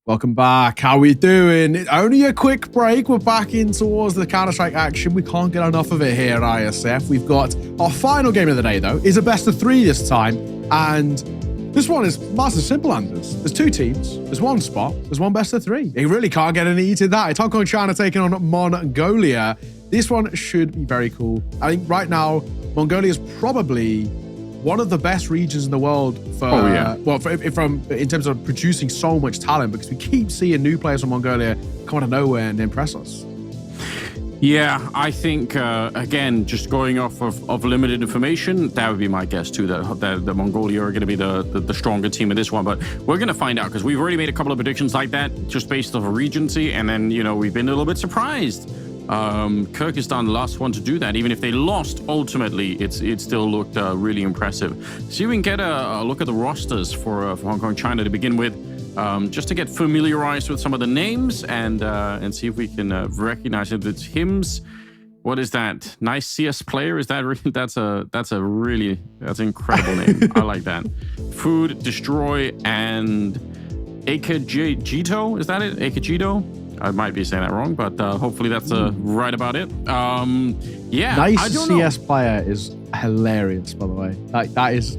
Welcome back. How we doing? Only a quick break. We're back in towards the Counter-Strike action. We can't get enough of it here at IESF. We've got our final game of the day, though. Is a best of 3 this time. And this one is nice and simple, Anders. There's 2 teams. There's 1 spot. There's 1 best of 3. You really can't get any eat in that. It's Hong Kong, China taking on Mongolia. This one should be very cool. I think right now, Mongolia is probably one of the best regions in the world for, in terms of producing so much talent, because we keep seeing new players from Mongolia come out of nowhere and impress us. Yeah, I think, again, just going off of limited information, that would be my guess too, that the Mongolia are going to be the stronger team in this one. But we're going to find out, because we've already made a couple of predictions like that, just based off of regency. And then, you know, we've been a little bit surprised. Kyrgyzstan, the last one to do that. Even if they lost, ultimately, it still looked really impressive. See if we can get a look at the rosters for Hong Kong, China to begin with, just to get familiarized with some of the names and see if we can recognize it. It's Hims. What is that? Nice CS player? Is that that's an incredible name. I like that. Food, Destroy, and Akajito. Is that it? Akajito? I might be saying that wrong, but hopefully that's right about it. Yeah, nice CS player is hilarious, by the way. That is.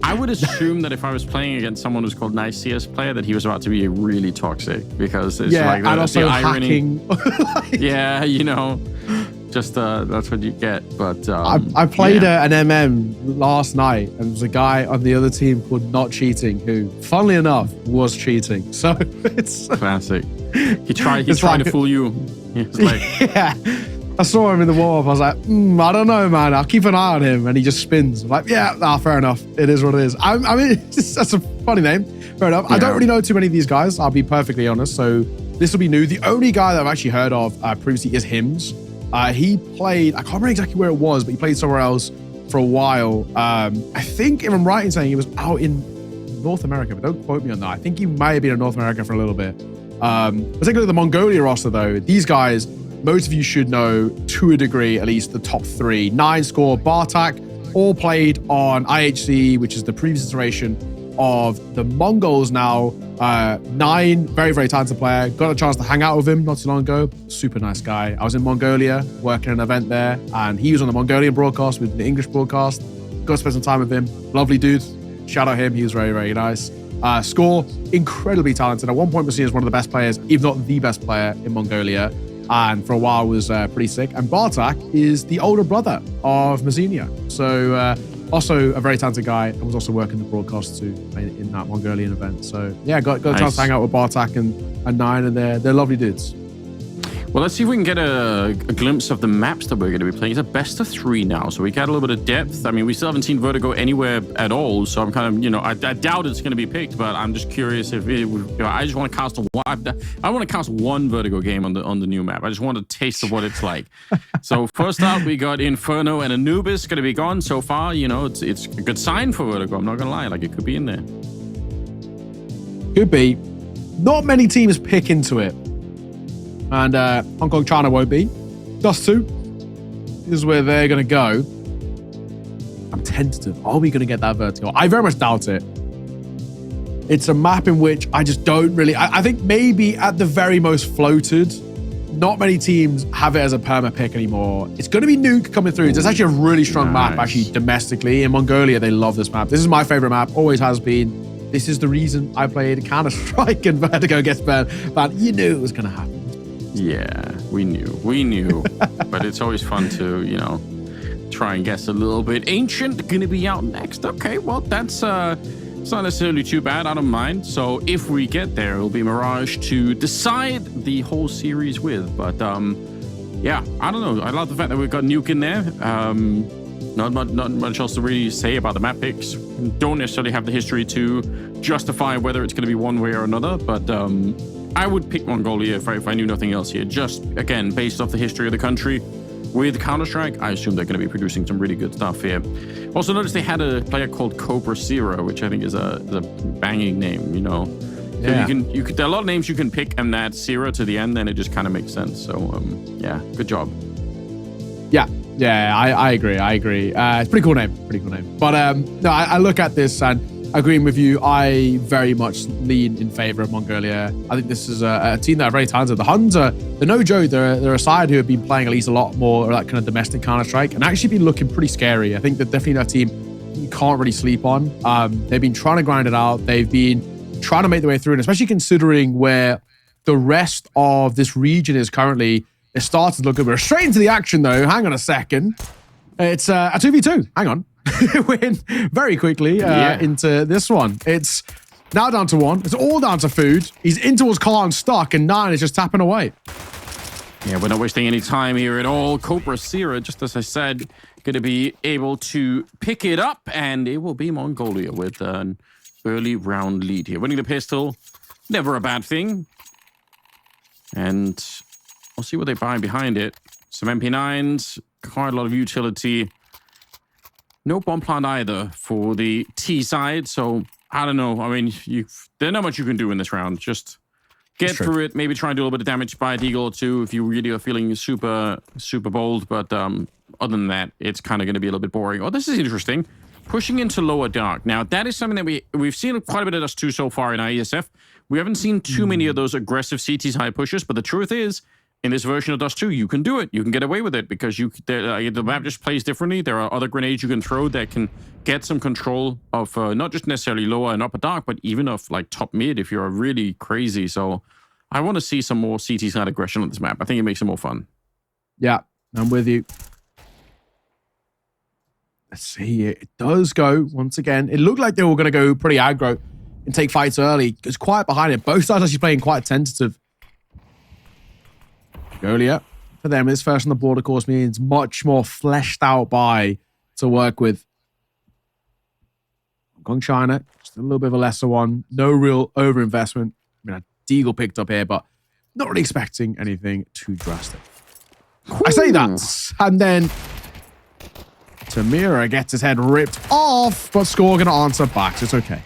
I would assume that if I was playing against someone who's called nice CS player, that he was about to be really toxic, because it's like and also the irony. hacking. Yeah, you know, just that's what you get. But I played an MM last night, and there was a guy on the other team called Not Cheating, who, funnily enough, was cheating. So it's classic. He tried to fool you. He's like, yeah. I saw him in the warm-up. I was like, I don't know, man. I'll keep an eye on him. And he just spins. I'm like, yeah, fair enough. It is what it is. I mean, that's a funny name. Fair enough. Yeah. I don't really know too many of these guys, I'll be perfectly honest. So this will be new. The only guy that I've actually heard of previously is Hims. He played, I can't remember exactly where it was, but he played somewhere else for a while. I think, if I'm right in saying, he was out in North America, but don't quote me on that. I think he might have been in North America for a little bit. Let's take a look at the Mongolia roster, though. These guys, most of you should know, to a degree, at least the top 3. 9 score, Bartak, all played on IHC, which is the previous iteration of the Mongols now. 9, very, very talented player. Got a chance to hang out with him not too long ago. Super nice guy. I was in Mongolia working an event there, and he was on the Mongolian broadcast with the English broadcast. Got to spend some time with him. Lovely dude. Shout out him. He was very, very nice. Score, incredibly talented. At one point was seen as one of the best players, if not the best player in Mongolia. And for a while was pretty sick. And Bartak is the older brother of Mazinia. So also a very talented guy, and was also working the broadcast too in that Mongolian event. So yeah, got a chance to hang out with Bartak and 9, and they're lovely dudes. Well, let's see if we can get a glimpse of the maps that we're going to be playing. It's a best of 3 now, so we got a little bit of depth. I mean, we still haven't seen Vertigo anywhere at all, so I'm kind of, you know, I doubt it's going to be picked, but I'm just curious if I just want to cast I want to cast 1 Vertigo game on the new map. I just want a taste of what it's like. So first up, we got Inferno and Anubis going to be gone so far. You know, it's a good sign for Vertigo. I'm not going to lie, like it could be in there. Could be. Not many teams pick into it. And Hong Kong, China won't be. Dust 2 is where they're going to go. I'm tentative. Are we going to get that Vertigo? I very much doubt it. It's a map in which I just don't really... I think maybe at the very most floated. Not many teams have it as a perma pick anymore. It's going to be Nuke coming through. It's actually a really strong map, actually, domestically. In Mongolia, they love this map. This is my favorite map. Always has been. This is the reason I played Counter-Strike and Vertigo gets banned. But you knew it was going to happen. Yeah, we knew. But it's always fun to, you know, try and guess a little bit. Ancient gonna be out next. Okay, well, that's it's not necessarily too bad. I don't mind. So if we get there, it'll be Mirage to decide the whole series with. But yeah, I don't know. I love the fact that we've got Nuke in there. Not much else to really say about the map picks. Don't necessarily have the history to justify whether it's going to be one way or another, but I would pick Mongolia if I knew nothing else here. Just, again, based off the history of the country. With Counter-Strike, I assume they're going to be producing some really good stuff here. Also, notice they had a player called Cobra Zero, which I think is a banging name, you know. Yeah. So you could there are a lot of names you can pick, and that Zero to the end, then it just kind of makes sense. So, yeah, good job. Yeah, I agree. It's a pretty cool name. But no, I look at this, and agreeing with you. I very much lean in favor of Mongolia. I think this is a team that are very talented. The Huns are, they're no joke. They're a side who have been playing at least a lot more of that kind of domestic Counter-Strike and actually been looking pretty scary. I think they're definitely a team you can't really sleep on. They've been trying to grind it out. They've been trying to make their way through, and especially considering where the rest of this region is currently, it starts to look good. We're straight into the action though. Hang on a second. It's a 2v2. Hang on. We're in very quickly into this one. It's now down to 1. It's all down to food. He's into his car and stuck, and 9 is just tapping away. Yeah, we're not wasting any time here at all. Cobra Sierra, just as I said, going to be able to pick it up, and it will be Mongolia with an early round lead here. Winning the pistol, never a bad thing. And we'll see what they buy behind it. Some MP9s, quite a lot of utility. No bomb plant either for the T side, so I don't know. I mean, there's not much you can do in this round. Just get through it, maybe try and do a little bit of damage by a deagle or two if you really are feeling super bold. But other than that, it's kind of going to be a little bit boring. Oh, this is interesting. Pushing into lower dark. Now, that is something that we've seen quite a bit of us too so far in IESF. We haven't seen too many of those aggressive CT side pushes, but the truth is, in this version of Dust 2, you can do it. You can get away with it because the map just plays differently. There are other grenades you can throw that can get some control of not just necessarily lower and upper dark, but even of like top mid if you're really crazy. So I want to see some more CT side aggression on this map. I think it makes it more fun. Yeah, I'm with you. Let's see. It does go once again. It looked like they were going to go pretty aggro and take fights early. It's quiet behind it. Both sides actually playing quite tentative. Mongolia, for them, this first on the board, of course, means much more fleshed out buy to work with. Hong Kong, China, just a little bit of a lesser one. No real overinvestment. I mean, a deagle picked up here, but not really expecting anything too drastic. Ooh. I say that, and then Tamira gets his head ripped off, but Score going to answer back, so it's okay.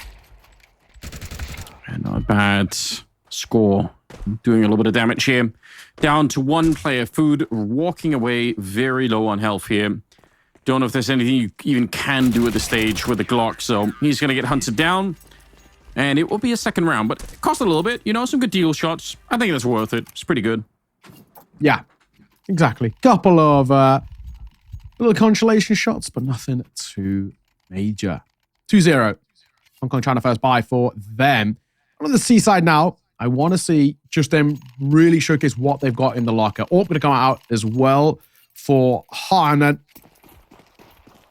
Not bad. Score doing a little bit of damage here. Down to 1 player. Food walking away very low on health here. Don't know if there's anything you even can do at this stage with the Glock, so he's going to get hunted down. And it will be a second round, but it cost a little bit. You know, some good deal shots. I think that's worth it. It's pretty good. Yeah, exactly. Couple of little consolation shots, but nothing too major. 2-0. Hong Kong China first buy for them. On the seaside now, I want to see just them really showcase what they've got in the locker. Orp going to come out as well for Han.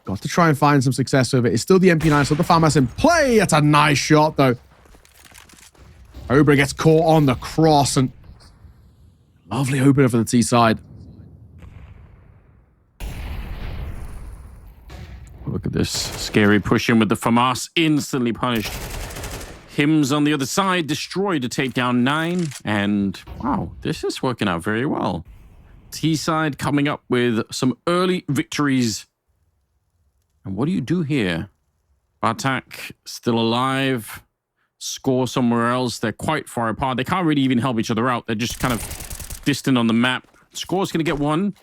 Got to try and find some success with it. It's still the MP9, so the FAMAS in play. That's a nice shot, though. Obra gets caught on the cross, and lovely opener for the T side. Look at this scary push in with the FAMAS instantly punished. Hims on the other side, destroyed to take down 9. And wow, this is working out very well. T side coming up with some early victories. And what do you do here? Bartak still alive. Score somewhere else. They're quite far apart. They can't really even help each other out. They're just kind of distant on the map. Score's going to get 1.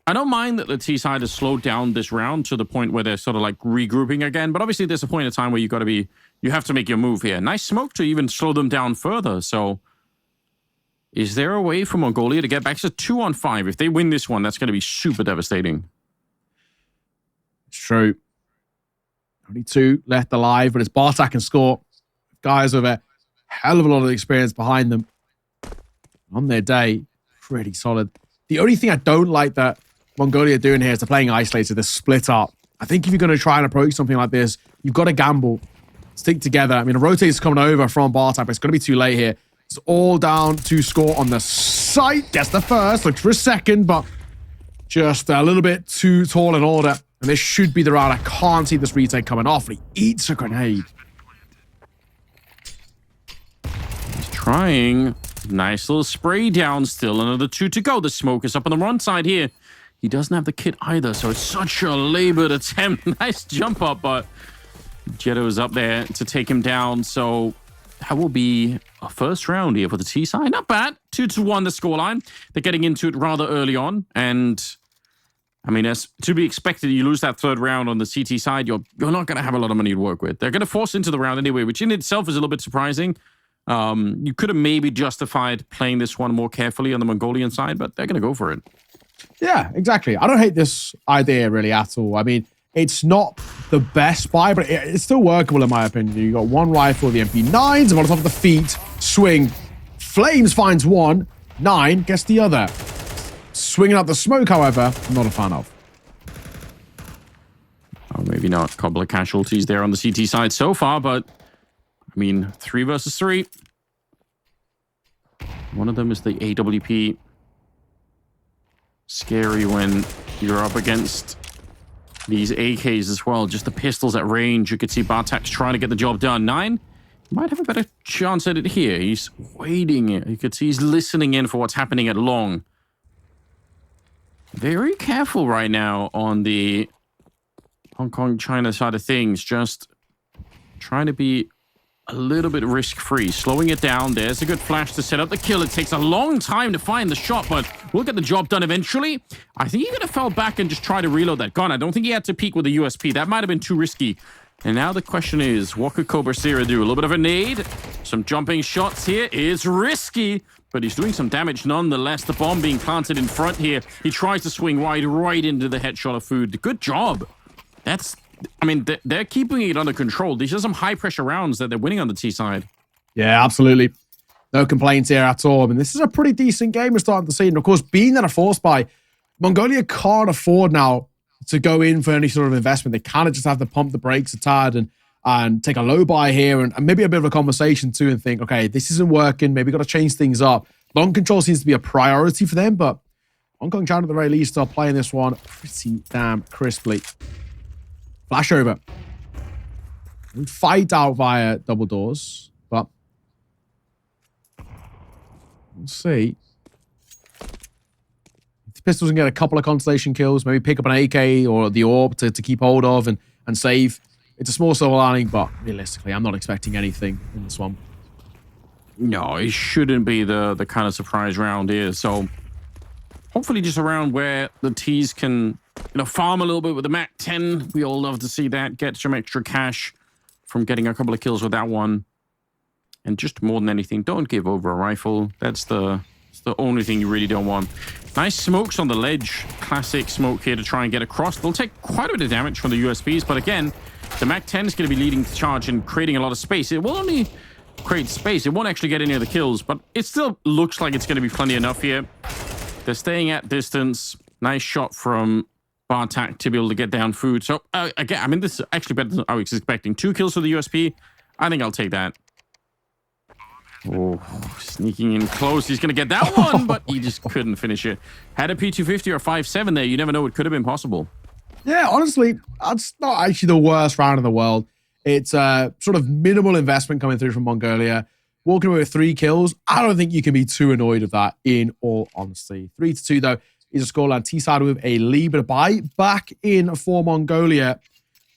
I don't mind that the T side has slowed down this round to the point where they're sort of like regrouping again. But obviously there's a point in time where you have to make your move here. Nice smoke to even slow them down further. So is there a way for Mongolia to get back to 2-on-5? If they win this one, that's going to be super devastating. It's true. Only 2 left alive, but it's Bartak and Score. Guys with a hell of a lot of experience behind them. On their day, pretty solid. The only thing I don't like that Mongolia are doing here is they're playing isolated. They're split up. I think if you're going to try and approach something like this, you've got to gamble. Stick together. I mean, a rotate's coming over from Bartak, but it's going to be too late here. It's all down to Score on the site. Gets the first. Looks for a second, but just a little bit too tall in order. And this should be the round. I can't see this retake coming off. He eats a grenade. He's trying. Nice little spray down. Still another 2 to go. The smoke is up on the run side here. He doesn't have the kit either, so it's such a labored attempt. Nice jump up, but Jetto is up there to take him down. So that will be a first round here for the T side. Not bad. 2-1 the scoreline. They're getting into it rather early on, and I mean, as to be expected, you lose that third round on the CT side, you're not going to have a lot of money to work with. They're going to force into the round anyway, which in itself is a little bit surprising. You could have maybe justified playing this one more carefully on the Mongolian side, but they're going to go for it. Yeah, exactly. I don't hate this idea really at all. I mean, it's not the best buy, but it's still workable in my opinion. You got one rifle, the MP9s, and on top of the feet, swing. Flames finds one, 9 gets the other. Swinging out the smoke, however, I'm not a fan of. Oh, maybe not. A couple of casualties there on the CT side so far, but I mean, 3 versus 3. One of them is the AWP. Scary when you're up against these AKs as well. Just the pistols at range. You could see Bartak's trying to get the job done. 9 might have a better chance at it here. He's waiting. You could see he's listening in for what's happening at long. Very careful right now on the Hong Kong, China side of things. Just trying to be a little bit risk-free. Slowing it down. There's a good flash to set up the kill. It takes a long time to find the shot, but we'll get the job done eventually. I think he could have fell back and just tried to reload that gun. I don't think he had to peek with the USP. That might have been too risky. And now the question is, what could Cobrasira do? A little bit of a nade. Some jumping shots here is risky, but he's doing some damage nonetheless. The bomb being planted in front here. He tries to swing wide right into the headshot of Food. Good job. That's... I mean, they're keeping it under control. These are some high-pressure rounds that they're winning on the T side. Yeah, absolutely. No complaints here at all. I mean, this is a pretty decent game we're starting to see. And of course, being that a force buy, Mongolia can't afford now to go in for any sort of investment. They kind of just have to pump the brakes a tad and take a low buy here and maybe a bit of a conversation too and think, okay, this isn't working. Maybe got to change things up. Long control seems to be a priority for them, but Hong Kong China at the very least are playing this one pretty damn crisply. Flash over. We fight out via double doors, but we'll see. If pistols can get a couple of constellation kills, maybe pick up an AK or the orb to keep hold of and save. It's a small silver lining, but realistically, I'm not expecting anything in this one. No, it shouldn't be the kind of surprise round here. So hopefully just a round where the T's can, farm a little bit with the Mac 10. We all love to see that. Get some extra cash from getting a couple of kills with that one. And just more than anything, don't give over a rifle. That's the only thing you really don't want. Nice smokes on the ledge. Classic smoke here to try and get across. They'll take quite a bit of damage from the USPs, but again, the Mac 10 is going to be leading the charge and creating a lot of space. It will only create space. It won't actually get any of the kills, but it still looks like it's going to be plenty enough here. They're staying at distance. Nice shot from Bartak to be able to get down Food. So, again, I mean, this is actually better than I was expecting. 2 kills for the USP. I think I'll take that. Oh, sneaking in close. He's going to get that one, but he just couldn't finish it. Had a P250 or 5.7 there. You never know. It could have been possible. Yeah, honestly, that's not actually the worst round in the world. It's sort of minimal investment coming through from Mongolia. Walking away with 3 kills. I don't think you can be too annoyed with that, in all honesty. 3-2, though, is a scoreline. T-side with a lead, but a buy back in for Mongolia.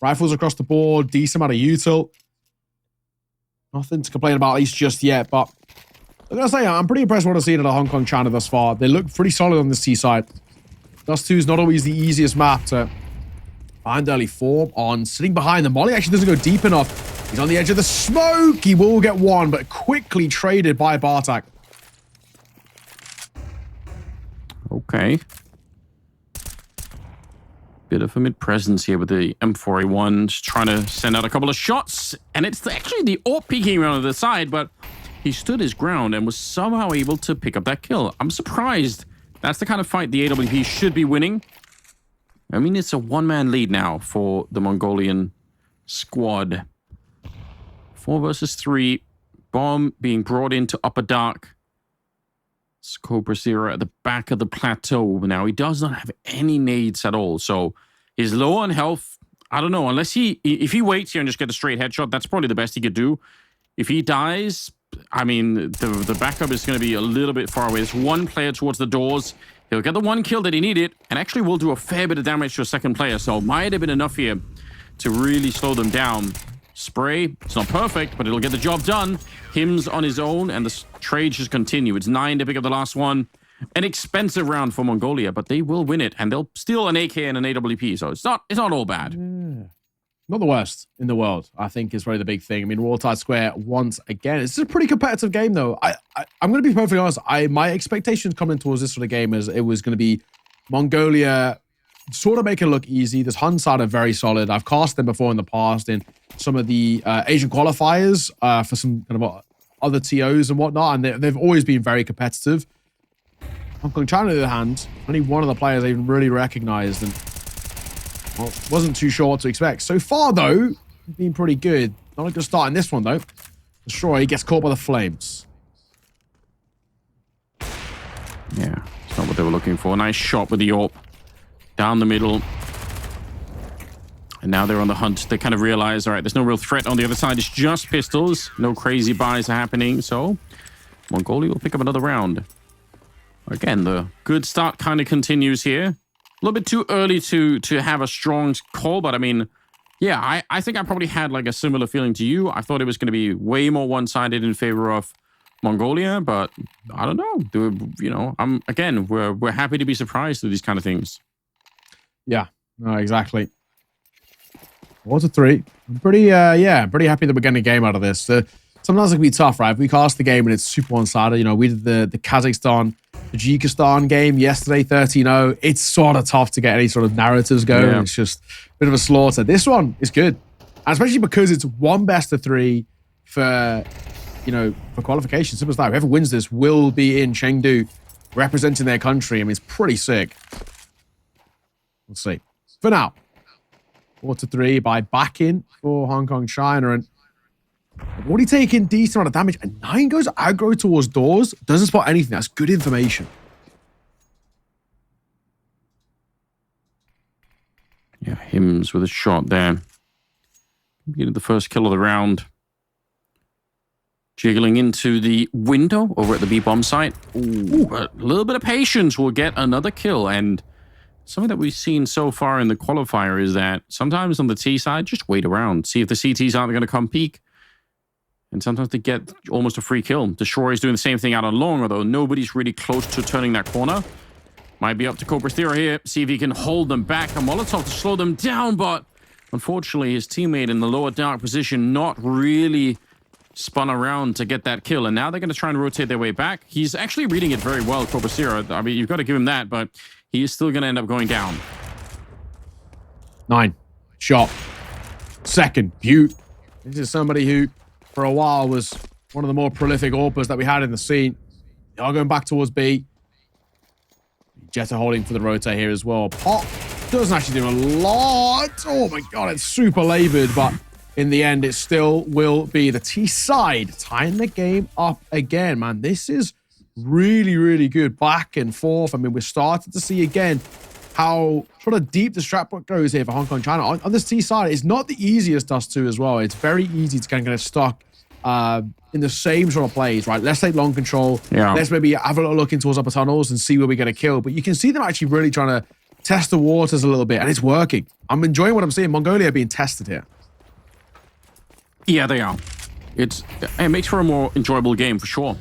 Rifles across the board. Decent amount of util. Nothing to complain about, at least just yet, but I'm going to say, I'm pretty impressed with what I've seen at Hong Kong China thus far. They look pretty solid on this T-side. Dust 2 is not always the easiest map to find early form on. Sitting behind the Molly actually doesn't go deep enough. He's on the edge of the smoke. He will get one, but quickly traded by Bartak. Okay. Bit of a mid-presence here with the M4A1, just trying to send out a couple of shots. And it's actually the AWP peeking around to the side, but he stood his ground and was somehow able to pick up that kill. I'm surprised. That's the kind of fight the AWP should be winning. I mean, it's a one-man lead now for the Mongolian squad. 4 versus 3. Bomb being brought into Upper Dark. Cobrasira at the back of the plateau. Now, he does not have any nades at all. So, he's low on health. I don't know. Unless if he waits here and just get a straight headshot, that's probably the best he could do. If he dies, I mean, the backup is going to be a little bit far away. There's one player towards the doors. He'll get the one kill that he needed, and actually will do a fair bit of damage to a second player. So, might have been enough here to really slow them down. Spray, it's not perfect, but it'll get the job done. Him's on his own, and the trade just continue. It's 9 to pick up the last one. an expensive round for Mongolia, but they will win it, and they'll steal an AK and an AWP, so it's not all bad. Yeah. Not the worst in the world, I think, is really the big thing. I mean, Wartide Square once again. It's a pretty competitive game, though. I'm going to be perfectly honest. My expectations coming towards this sort of game is it was going to be Mongolia sort of make it look easy. This Hun side are very solid. I've cast them before in the past in some of the Asian qualifiers for some kind of other TOs and whatnot, and they've always been very competitive. Hong Kong China, on the other hand, only one of the players I even really recognized, and well, wasn't too sure what to expect. So far, though, been pretty good. Not a good start in this one, though. Destroy gets caught by the flames. Yeah, it's not what they were looking for. Nice shot with the AWP. Down the middle. And now they're on the hunt. They kind of realize, all right, there's no real threat on the other side. It's just pistols. No crazy buys are happening. So Mongolia will pick up another round. Again, the good start kind of continues here. A little bit too early to have a strong call, but I mean, yeah, I think I probably had like a similar feeling to you. I thought it was going to be way more one-sided in favor of Mongolia, but I don't know. You know, we're happy to be surprised with these kind of things. Yeah, no, exactly. 4-3. I'm pretty happy that we're getting a game out of this. Sometimes it can be tough, right? If we cast the game and it's super one-sided, you know, we did the Kazakhstan, Tajikistan game yesterday, 13-0. It's sort of tough to get any sort of narratives going. Yeah. It's just a bit of a slaughter. This one is good. And especially because it's one best of three for qualification. Simple as that. Whoever wins this will be in Chengdu representing their country. I mean, it's pretty sick. Let's see. For now, 4-3 by backing for Hong Kong China. And already taking decent amount of damage. And 9 goes aggro towards doors. Doesn't spot anything. That's good information. Yeah, Hims with a shot there. Getting the first kill of the round. Jiggling into the window over at the B-bomb site. Ooh, a little bit of patience will get another kill. And something that we've seen so far in the qualifier is that sometimes on the T side, just wait around. See if the CTs aren't going to come peek. And sometimes they get almost a free kill. Destroy is doing the same thing out on long, although nobody's really close to turning that corner. Might be up to Cobra Thera here. See if he can hold them back. A Molotov to slow them down, but unfortunately his teammate in the lower dark position not really spun around to get that kill. And now they're going to try and rotate their way back. He's actually reading it very well, Cobra Thera. I mean, you've got to give him that, but he is still going to end up going down. 9. Shot. Second. Butte. This is somebody who, for a while, was one of the more prolific AWPers that we had in the scene. They are going back towards B. Jetta holding for the rotate here as well. Pop doesn't actually do a lot. Oh my god, it's super labored, but in the end, it still will be the T side tying the game up again, man. This is really, really good back and forth. I mean, we're starting to see again how sort of deep the strap goes here for Hong Kong China. On this T side, it's not the easiest Dust 2 as well. It's very easy to kind of get stuck in the same sort of plays, right? Let's take long control. Yeah. Let's maybe have a little look in towards upper tunnels and see where we get a kill. But you can see them actually really trying to test the waters a little bit, and it's working. I'm enjoying what I'm seeing. Mongolia being tested here. Yeah, they are. It makes for a more enjoyable game for sure.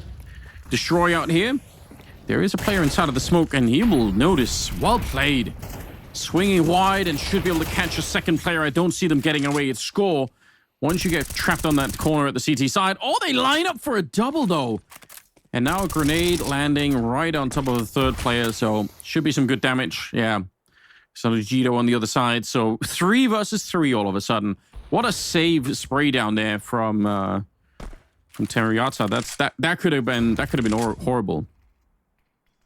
Destroy out here. There is a player inside of the smoke, and he will notice. Well played. Swinging wide and should be able to catch a second player. I don't see them getting away. It's score. Once you get trapped on that corner at the CT side. Oh, they line up for a double, though. And now a grenade landing right on top of the third player. So should be some good damage. Yeah. So Jito on the other side. So 3 versus 3 all of a sudden. What a save spray down there from Teriyata. That could have been horrible.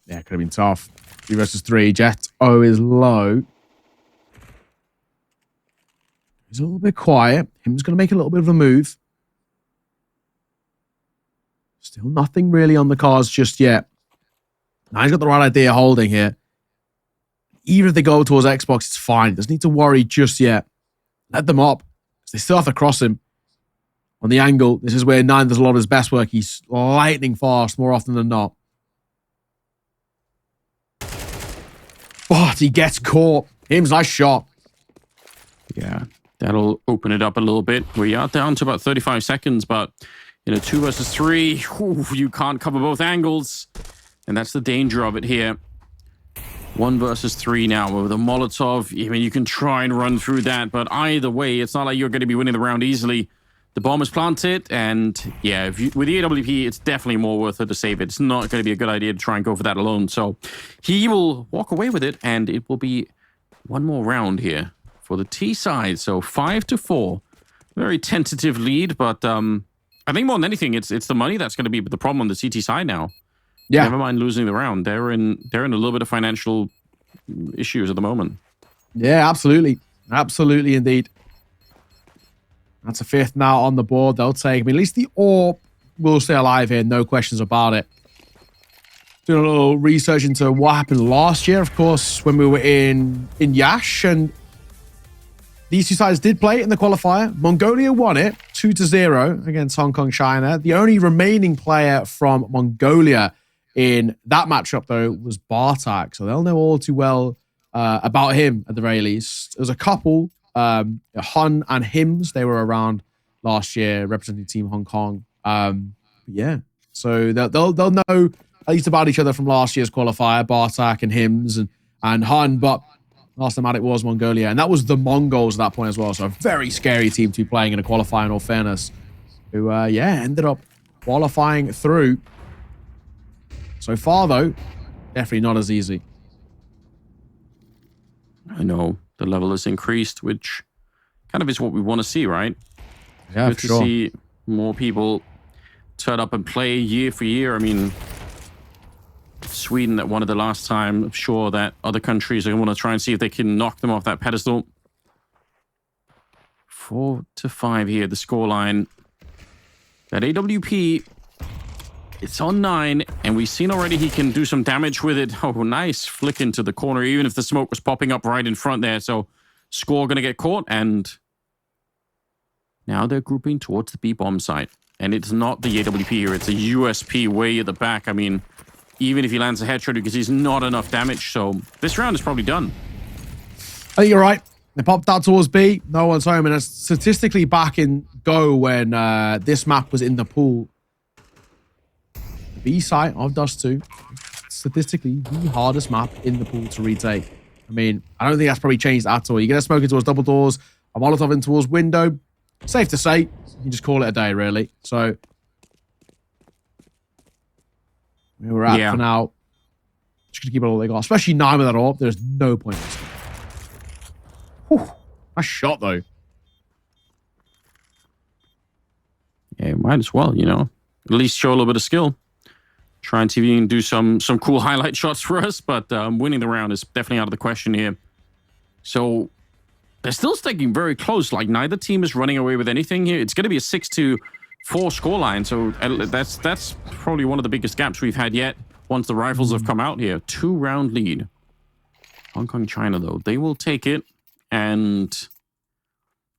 Yeah, it could have been tough. 3 versus 3. Jet O is low. He's a little bit quiet. Him's going to make a little bit of a move. Still nothing really on the cards just yet. Now he's got the right idea holding here. Even if they go towards Xbox, it's fine. He doesn't need to worry just yet. Let them up. They still have to cross him on the angle. This is where 9 does a lot of his best work. He's lightning fast more often than not. But he gets caught. Him's nice shot. Yeah, that'll open it up a little bit. We are down to about 35 seconds, but 2 versus 3, you can't cover both angles. And that's the danger of it here. 1 versus 3 now with a Molotov. I mean, you can try and run through that, but either way, it's not like you're going to be winning the round easily. The bomb is planted, and yeah, with the AWP, it's definitely more worth it to save it. It's not going to be a good idea to try and go for that alone. So he will walk away with it, and it will be one more round here for the T side. So 5-4. Very tentative lead, but I think more than anything, it's the money that's going to be the problem on the CT side now. Yeah. Never mind losing the round. They're in a little bit of financial issues at the moment. Yeah, absolutely. Absolutely indeed. That's a 5th now on the board. They'll take. I mean, at least the AWP will stay alive here. No questions about it. Doing a little research into what happened last year, of course, when we were in Yash, and these two sides did play in the qualifier. Mongolia won it 2-0 against Hong Kong, China. The only remaining player from Mongolia in that matchup, though, was Bartak. So they'll know all too well about him at the very least. There's a couple, Hun and Hims. They were around last year representing Team Hong Kong. Yeah, so they'll know at least about each other from last year's qualifier, Bartak and Hims and Hun. But last time out, it was Mongolia. And that was the Mongols at that point as well. So a very scary team to be playing in a qualifier, in all fairness. Who, ended up qualifying through. So far, though, definitely not as easy. I know. The level has increased, which kind of is what we want to see, right? Yeah, good to see more people turn up and play year for year. I mean, Sweden that won it the last time. I'm sure that other countries are going to want to try and see if they can knock them off that pedestal. 4-5 here, the scoreline. That AWP, it's on 9, and we've seen already he can do some damage with it. Oh, nice flick into the corner, even if the smoke was popping up right in front there. So score going to get caught, and now they're grouping towards the B-bomb site. And it's not the AWP here, it's a USP way at the back. I mean, even if he lands a headshot, you can see it's not enough damage. So this round is probably done. I think you're right. They popped out towards B. No one's home. And it's statistically back in Go when this map was in the pool. The B site of Dust 2, statistically the hardest map in the pool to retake. I mean, I don't think that's probably changed at all. You get a smoke in towards double doors, a Molotov in towards window. Safe to say, you can just call it a day, really. So where we're at for now. Just gonna keep it all they got, especially 9 with that AWP. There's no point in this. Whew, nice shot though. Yeah, might as well, you know. At least show a little bit of skill. Try and see if you can do some cool highlight shots for us, but winning the round is definitely out of the question here. So they're still sticking very close. Like, neither team is running away with anything here. It's going to be a 6-4 scoreline. So that's probably one of the biggest gaps we've had yet once the rifles have come out here. 2-round lead. Hong Kong, China, though. They will take it. And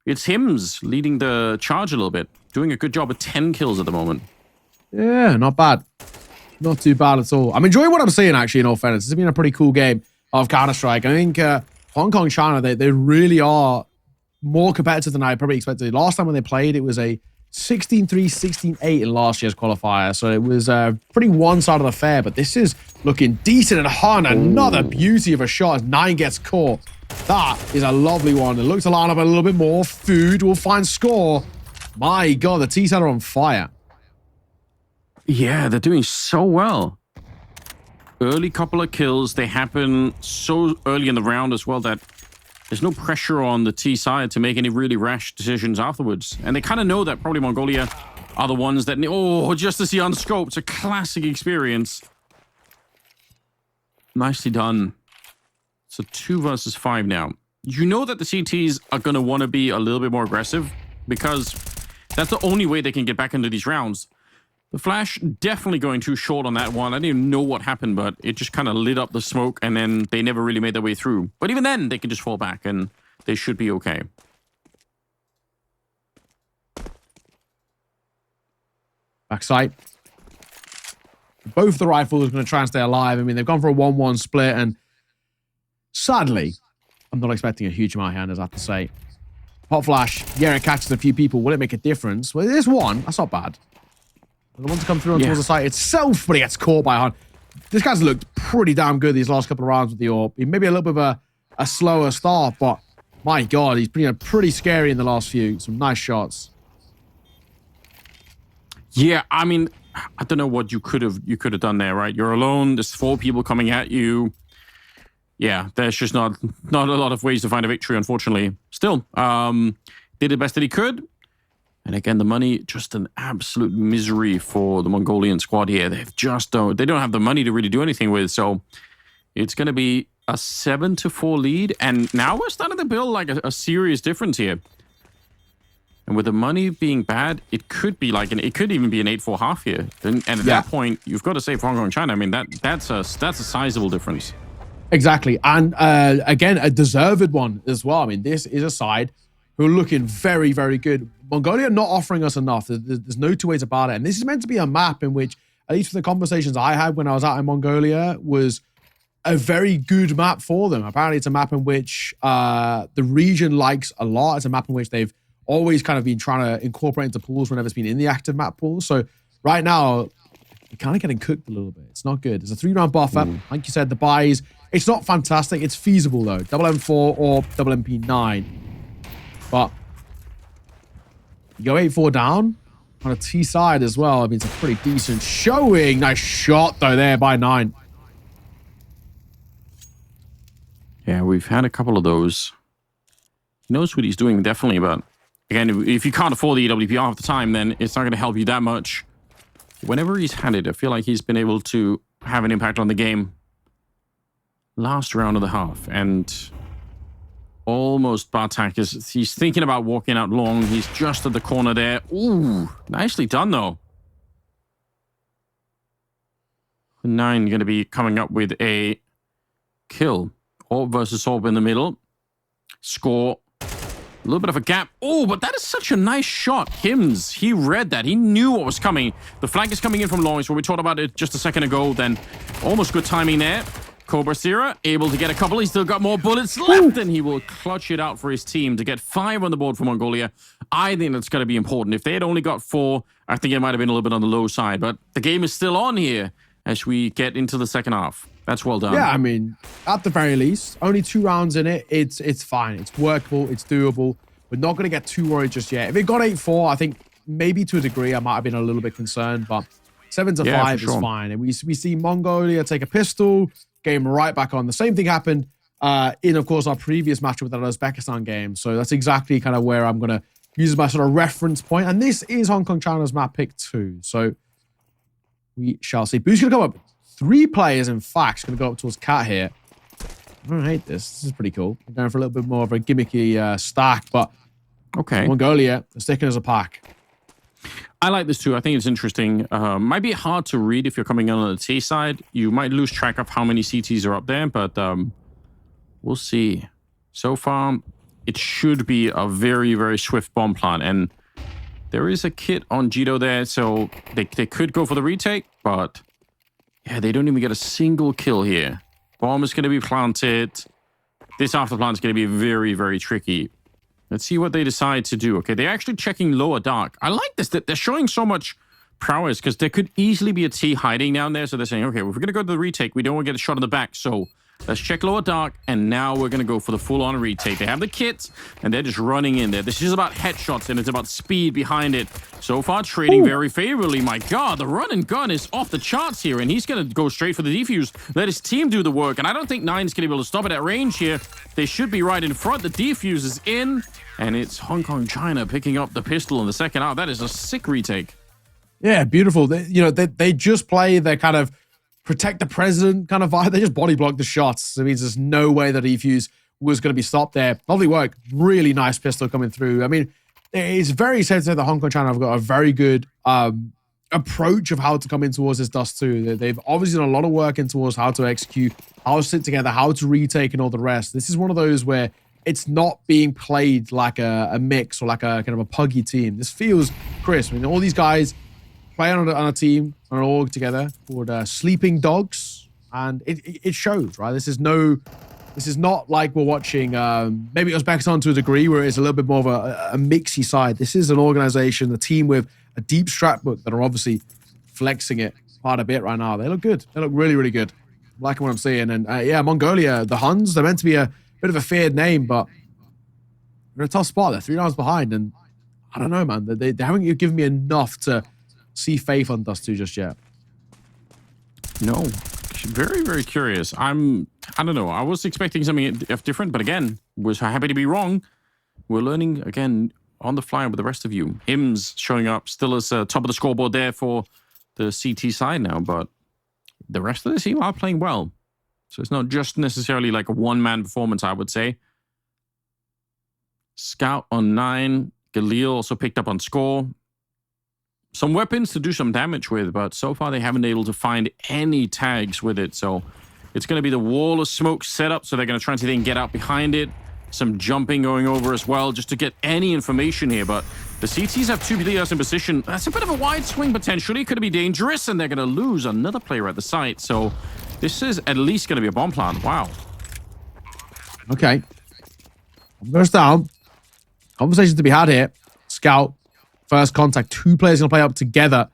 it's Hims leading the charge a little bit. Doing a good job of 10 kills at the moment. Yeah, not bad. Not too bad at all. I'm enjoying what I'm seeing, actually, in all fairness. This has been a pretty cool game of Counter-Strike. I think Hong Kong, China, they really are more competitive than I probably expected. Last time when they played, it was a 16-3, 16-8 in last year's qualifier. So it was pretty one-sided affair, but this is looking decent. And Han, another beauty of a shot as 9 gets caught. That is a lovely one. It looks to line up a little bit more. Food will find score. My God, the T-Set are on fire. Yeah, they're doing so well. Early couple of kills. They happen so early in the round as well that there's no pressure on the T side to make any really rash decisions afterwards. And they kind of know that probably Mongolia are the ones that... Oh, just to see on scope. It's a classic experience. Nicely done. So 2 versus 5 now. You know that the CTs are going to want to be a little bit more aggressive because that's the only way they can get back into these rounds. The flash definitely going too short on that one. I didn't even know what happened, but it just kind of lit up the smoke and then they never really made their way through. But even then, they can just fall back and they should be okay. Backside. Both the rifles are going to try and stay alive. I mean, they've gone for a 1-1 split, and sadly, I'm not expecting a huge amount of handers, I have to say. Hot flash, yeah, it catches a few people. Will it make a difference? Well, there's one. That's not bad. The one to come through towards the site itself, but he gets caught by Han. this guy's looked pretty damn good these last couple of rounds with the AWP. Maybe a little bit of a slower start, but my God, he's pretty scary in the last few. Some nice shots. Yeah, I mean, I don't know what you could have done there, right? You're alone. There's 4 people coming at you. Yeah, there's just not a lot of ways to find a victory, unfortunately. Still, did the best that he could. And again, the money, just an absolute misery for the Mongolian squad here. They don't have the money to really do anything with. So it's going to be a 7-4 lead. And now we're starting to build like a serious difference here. And with the money being bad, it could be like it could even be an 8-4 half here. And at that point, you've got to say for Hong Kong, China. I mean, that's a sizable difference. Exactly. And again, a deserved one as well. I mean, this is a side who are looking very, very good. Mongolia not offering us enough. There's no two ways about it. And this is meant to be a map in which, at least from the conversations I had when I was out in Mongolia, was a very good map for them. Apparently, it's a map in which the region likes a lot. It's a map in which they've always kind of been trying to incorporate into pools whenever it's been in the active map pool. So right now, you're kind of getting cooked a little bit. It's not good. There's a 3-round buffer. Like you said, the buys, it's not fantastic. It's feasible, though. Double M4 or double MP9. But you go 8-4 down on a T side as well. I mean, it's a pretty decent showing. Nice shot, though, there by 9. Yeah, we've had a couple of those. He knows what he's doing, definitely, but again, if you can't afford the EWP half the time, then it's not going to help you that much. Whenever he's had it, I feel like he's been able to have an impact on the game. Last round of the half, and almost Bartak he's thinking about walking out long. He's just at the corner there. Ooh, nicely done, though. 9 going to be coming up with a kill. AWP versus AWP in the middle. Score. A little bit of a gap. Oh, but that is such a nice shot. Hims, he read that. He knew what was coming. The flank is coming in from long. So we talked about it just a second ago. Then almost good timing there. Cobra Sierra able to get a couple. He's still got more bullets left, and he will clutch it out for his team to get 5 on the board for Mongolia. I think that's going to be important. If they had only got 4, I think it might have been a little bit on the low side. But the game is still on here as we get into the second half. That's well done. Yeah, I mean, at the very least, only 2 rounds in it. It's fine. It's workable. It's doable. We're not going to get too worried just yet. If it got 8-4, I think maybe to a degree I might have been a little bit concerned, but 7-5 is fine. And we see Mongolia take a pistol, game right back on. The same thing happened in, of course, our previous match with that Uzbekistan game. So that's exactly kind of where I'm going to use as my sort of reference point. And this is Hong Kong China's map pick 2. So we shall see. Boo's going to come up. 3 players, in fact, going to go up towards Cat here. I don't hate this. This is pretty cool. I'm going for a little bit more of a gimmicky stack, but okay. Mongolia, they're sticking as a pack. I like this too. I think it's interesting. Might be hard to read if you're coming in on the T side. You might lose track of how many CTs are up there, but we'll see. So far, it should be a very, very swift bomb plant. And there is a kit on Jito there, so they could go for the retake, but yeah, they don't even get a single kill here. Bomb is going to be planted. This after plant is going to be very, very tricky. Let's see what they decide to do. Okay, they're actually checking lower dark. I like this. They're showing so much prowess because there could easily be a T hiding down there. So they're saying, okay, well, if we're going to go to the retake, we don't want to get a shot in the back. So let's check lower dark. And now we're going to go for the full-on retake. They have the kit, and they're just running in there. This is about headshots, and it's about speed behind it. So far, trading very favorably. My God, the run and gun is off the charts here, and he's going to go straight for the defuse. Let his team do the work, and I don't think Nine's going to be able to stop it at range here. They should be right in front. The defuse is in, and it's Hong Kong China picking up the pistol in the second half. That is a sick retake. Yeah, beautiful. They just play their kind of protect the president kind of vibe. They just body block the shots. It means there's no way that defuse was going to be stopped there. Lovely work. Really nice pistol coming through. I mean, it's very sensitive that Hong Kong China have got a very good approach of how to come in towards this dust too. They've obviously done a lot of work in towards how to execute, how to sit together, how to retake and all the rest. This is one of those where it's not being played like a mix or like a kind of a puggy team. This feels crisp. I mean, all these guys play on a team, on an org together called Sleeping Dogs, and it shows, right? This is not like we're watching maybe Uzbekistan to a degree where it's a little bit more of a mixy side. This is an organization, a team with a deep strat book that are obviously flexing it quite a bit right now. They look good. They look really, really good. I'm liking what I'm seeing. And yeah, Mongolia, the Huns, they're meant to be a bit of a feared name, but they're in a tough spot. They're 3 rounds behind. And I don't know, man. They haven't given me enough to see faith on Dust 2 just yet. No. Very, very curious. I don't know. I was expecting something different, but again, was happy to be wrong. We're learning, again, on the fly with the rest of you. Hims showing up still as top of the scoreboard there for the CT side now, but the rest of the team are playing well. So it's not just necessarily like a one-man performance, I would say. Scout on 9. Galil also picked up on score. Some weapons to do some damage with, but so far they haven't been able to find any tags with it. So it's going to be the wall of smoke set up, so they're going to try and see if they can get out behind it. Some jumping going over as well, just to get any information here. But the CTs have 2 players in position. That's a bit of a wide swing, potentially. Could be dangerous, and they're going to lose another player at the site. So this is at least going to be a bomb plant. Wow. Okay. Goes down. Conversation to be had here. Scout. First contact. 2 players going to play up together.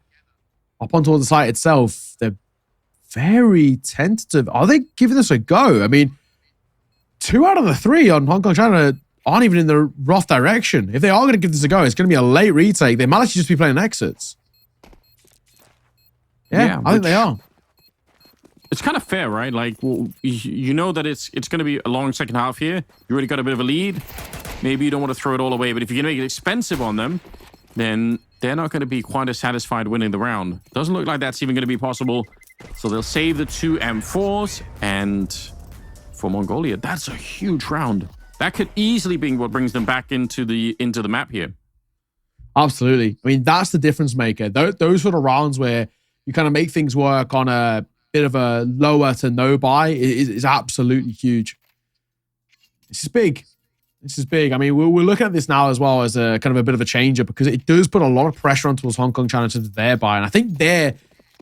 Up onto the site itself. They're very tentative. Are they giving this a go? I mean, 2 out of the 3 on Hong Kong China aren't even in the rough direction. If they are going to give this a go, it's going to be a late retake. They might actually just be playing exits. Yeah, I think they are. It's kind of fair, right? Like, well, you know that it's going to be a long second half here. You already got a bit of a lead. Maybe you don't want to throw it all away, but if you're going to make it expensive on them, then they're not going to be quite as satisfied winning the round. Doesn't look like that's even going to be possible. So they'll save the 2 M4s, and for Mongolia, that's a huge round. That could easily be what brings them back into the map here. Absolutely. I mean, that's the difference maker. Those sort of rounds where you kind of make things work on a bit of a lower to no buy is absolutely huge. This is big. This is big. I mean, we're looking at this now as well as a kind of a bit of a changer, because it does put a lot of pressure on towards Hong Kong China to their buy. And I think they're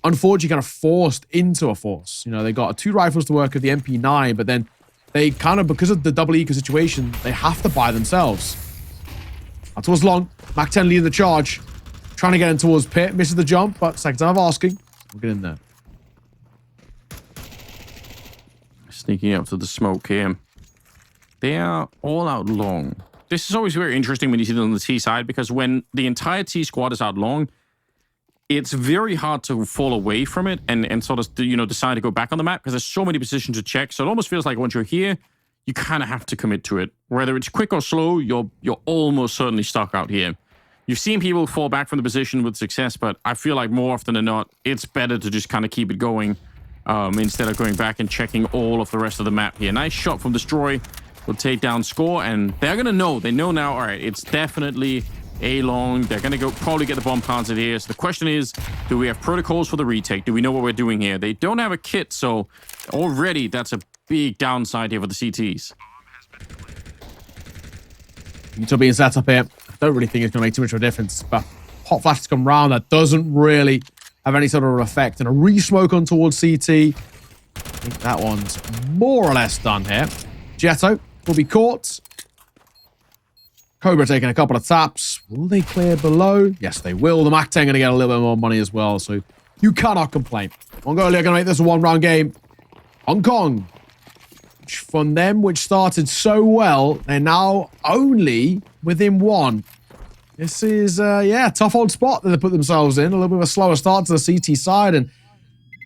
unfortunately kind of forced into a force. You know, they got 2 rifles to work with the MP9, but then they kind of, because of the double eco situation, they have to buy themselves. That was long. Mac 10 leading the charge. Trying to get in towards pit. Misses the jump, but second time of asking. We'll get in there. Sneaking up to the smoke here. They are all out long. This is always very interesting when you see them on the T side, because when the entire T squad is out long, it's very hard to fall away from it and sort of, you know, decide to go back on the map, because there's so many positions to check. So it almost feels like once you're here, you kind of have to commit to it. Whether it's quick or slow, you're almost certainly stuck out here. You've seen people fall back from the position with success, but I feel like more often than not, it's better to just kind of keep it going instead of going back and checking all of the rest of the map here. Nice shot from Destroy. Will take down score, and they're going to know. They know now, all right, it's definitely A long. They're going to go probably get the bomb planted here. So the question is, do we have protocols for the retake? Do we know what we're doing here? They don't have a kit, so already that's a big downside here for the CTs. Until being set up here, I don't really think it's going to make too much of a difference, but hot flash has come round. That doesn't really have any sort of effect. And a re-smoke on towards CT. I think that one's more or less done here. Jetto will be caught. Cobra taking a couple of taps. Will they clear below? Yes, they will. The Mac 10 going to get a little bit more money as well, so you cannot complain. Mongolia going to make this a 1-round game. Hong Kong, from them, which started so well, they're now only within 1. This is, yeah, tough old spot that they put themselves in. A little bit of a slower start to the CT side, and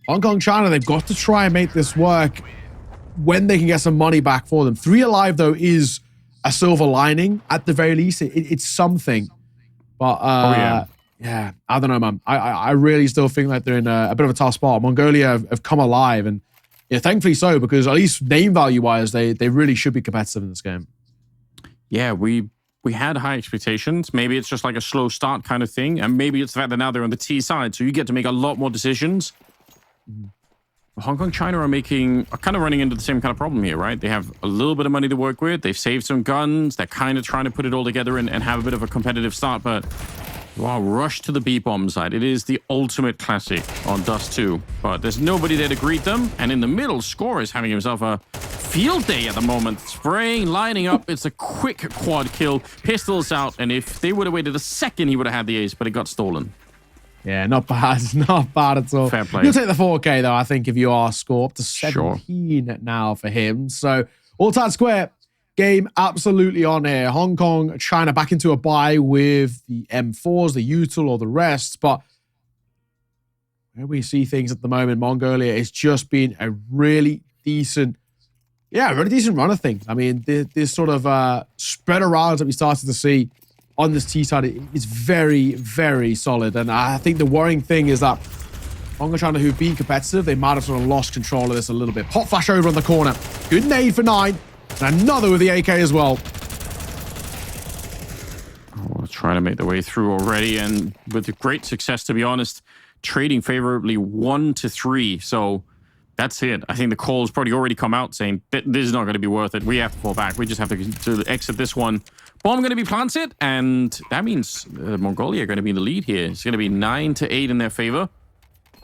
Hong Kong China, they've got to try and make this work when they can get some money back for them. 3 alive, though, is a silver lining. At the very least, it's something. But, yeah, I don't know, man. I really still think that they're in a bit of a tough spot. Mongolia have come alive, and yeah, thankfully so, because at least name value-wise, they really should be competitive in this game. Yeah, we had high expectations. Maybe it's just like a slow start kind of thing, and maybe it's the fact that now they're on the T side, so you get to make a lot more decisions. Hong Kong China are kind of running into the same kind of problem here, right? They have a little bit of money to work with. They've saved some guns. They're kind of trying to put it all together and have a bit of a competitive start. But, wow, rush to the B-bomb side. It is the ultimate classic on Dust 2. But there's nobody there to greet them. And in the middle, Score is having himself a field day at the moment. Spraying, lining up. It's a quick quad kill. Pistols out. And if they would have waited a second, he would have had the ace, but it got stolen. Yeah, not bad. Not bad at all. Fair play. You'll take the 4K, though, I think, if you are score up to 17 now for him. So, all tied square. Game absolutely on here. Hong Kong, China back into a bye with the M4s, the Util, or the rest. But where we see things at the moment, Mongolia has just been a really decent run of things. I mean, this sort of spread around that we started to see on this T side is very, very solid. And I think the worrying thing is that Hong Kong China, who've been competitive, they might have sort of lost control of this a little bit. Pop flash over on the corner. Good nade for 9. And another with the AK as well. Oh, trying to make their way through already. And with great success, to be honest, trading favorably 1 to 3. So that's it. I think the call's probably already come out saying this is not going to be worth it. We have to fall back. We just have to exit this one. Bomb going to be planted, and that means Mongolia are going to be in the lead here. It's going to be 9 to 8 in their favor.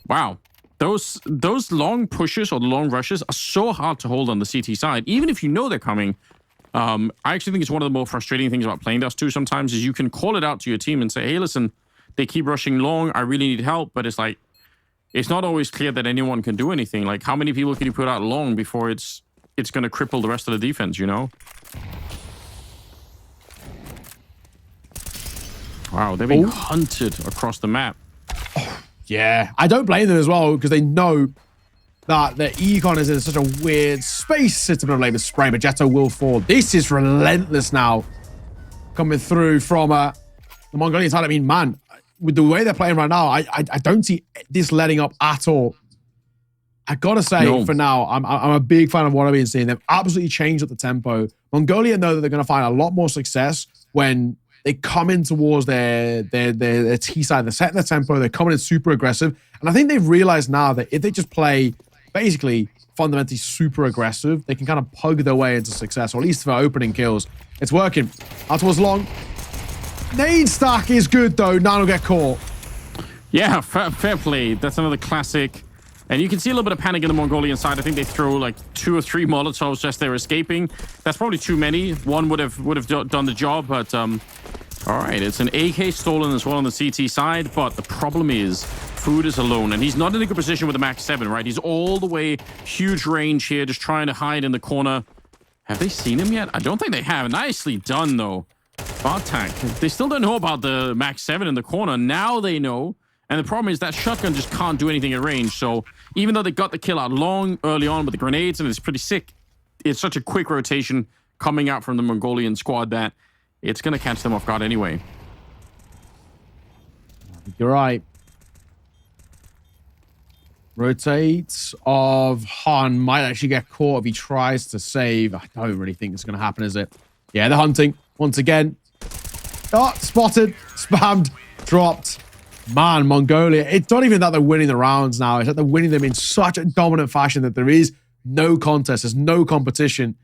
Wow. Those long pushes or the long rushes are so hard to hold on the CT side, even if you know they're coming. I actually think it's one of the more frustrating things about playing Dust 2 sometimes is you can call it out to your team and say, hey, listen, they keep rushing long. I really need help. But it's like, it's not always clear that anyone can do anything. Like, how many people can you put out long before it's going to cripple the rest of the defense, you know? Wow, they're being hunted across the map. Yeah, I don't blame them as well because they know that the econ is in such a weird space. It's a bit of labor spray, but Jetto will fall. This is relentless now. Coming through from the Mongolian side. I mean, man, with the way they're playing right now, I don't see this letting up at all. I gotta say, for now, I'm a big fan of what I've been seeing. They've absolutely changed up the tempo. Mongolia know that they're going to find a lot more success when they come in towards their T side. They're setting the tempo. They're coming in super aggressive. And I think they've realized now that if they just play basically fundamentally super aggressive, they can kind of pug their way into success, or at least for opening kills. It's working. Out towards long. Nade stack is good, though. None will get caught. Yeah, fair play. That's another classic. And you can see a little bit of panic in the Mongolian side. I think they throw like 2 or 3 Molotovs just they're escaping. That's probably too many. One would have done the job, but all right. It's an AK stolen as well on the CT side, but the problem is Food is alone, and he's not in a good position with the Max 7, right? He's all the way huge range here, just trying to hide in the corner. Have they seen him yet? I don't think they have. Nicely done, though. Bartak. They still don't know about the Max 7 in the corner. Now they know. And the problem is that shotgun just can't do anything at range. So even though they got the kill out long early on with the grenades, and it's pretty sick, it's such a quick rotation coming out from the Mongolian squad that it's going to catch them off guard anyway. You're right. Rotates of Han might actually get caught if he tries to save. I don't really think it's going to happen, is it? Yeah, they're hunting once again. Oh, spotted, spammed, dropped. Man, Mongolia, it's not even that they're winning the rounds now. It's that they're winning them in such a dominant fashion that there is no contest. There's no competition.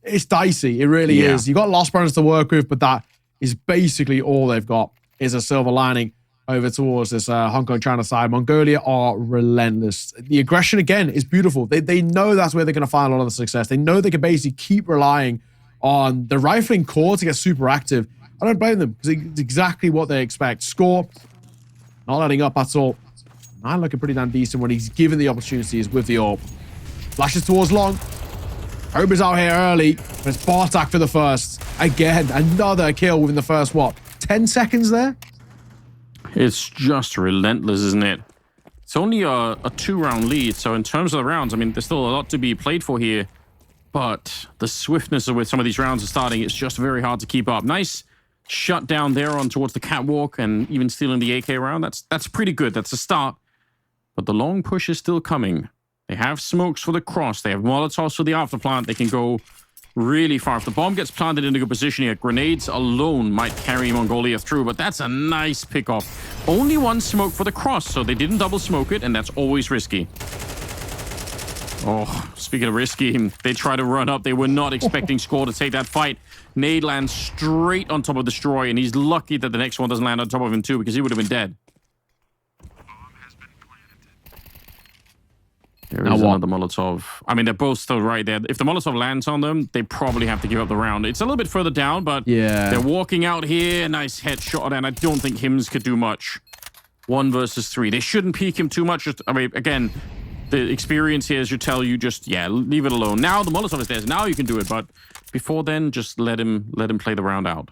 It's dicey. It really is. You've got lost burners to work with, but that is basically all they've got is a silver lining over towards this Hong Kong China side. Mongolia are relentless. The aggression, again, is beautiful. They know that's where they're going to find a lot of the success. They know they can basically keep relying on the rifling core to get super active. I don't blame them because it's exactly what they expect. Score, not letting up at all. Not looking pretty damn decent when he's given the opportunities with the AWP. Flashes towards long. Ober's out here early, but it's Bartak for the first. Again, another kill within the first, 10 seconds there? It's just relentless, isn't it? It's only a 2-round lead, so in terms of the rounds, I mean, there's still a lot to be played for here, but the swiftness with some of these rounds are starting, it's just very hard to keep up. Nice shut down there on towards the catwalk and even stealing the AK round. That's pretty good. That's a start. But the long push is still coming. They have smokes for the cross. They have Molotovs for the afterplant. They can go really far. If the bomb gets planted in a good position here, grenades alone might carry Mongolia through, but that's a nice pickoff. Only one smoke for the cross, so they didn't double smoke it, and that's always risky. Oh, speaking of risky, they try to run up. They were not expecting Score to take that fight. Nade lands straight on top of Destroy, and he's lucky that the next one doesn't land on top of him too, because he would have been dead. There is another Molotov. I mean, they're both still right there. If the Molotov lands on them, they probably have to give up the round. It's a little bit further down, but they're walking out here. Nice headshot, and I don't think Hims could do much. 1 versus 3. They shouldn't peek him too much. I mean, again, the experience here is you tell you just, leave it alone. Now the Molotov is there. So now you can do it. But before then, just let him play the round out.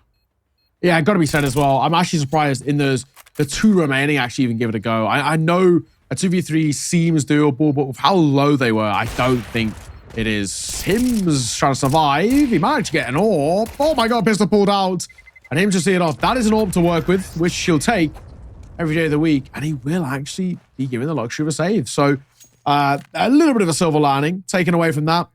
Yeah, got to be said as well. I'm actually surprised in the 2 remaining actually even give it a go. I know a 2v3 seems doable, but with how low they were, I don't think it is. Him's trying to survive. He managed to get an orb. Oh my god, pistol pulled out. And him just see it off. That is an orb to work with, which she'll take every day of the week. And he will actually be given the luxury of a save. So a little bit of a silver lining taken away from that.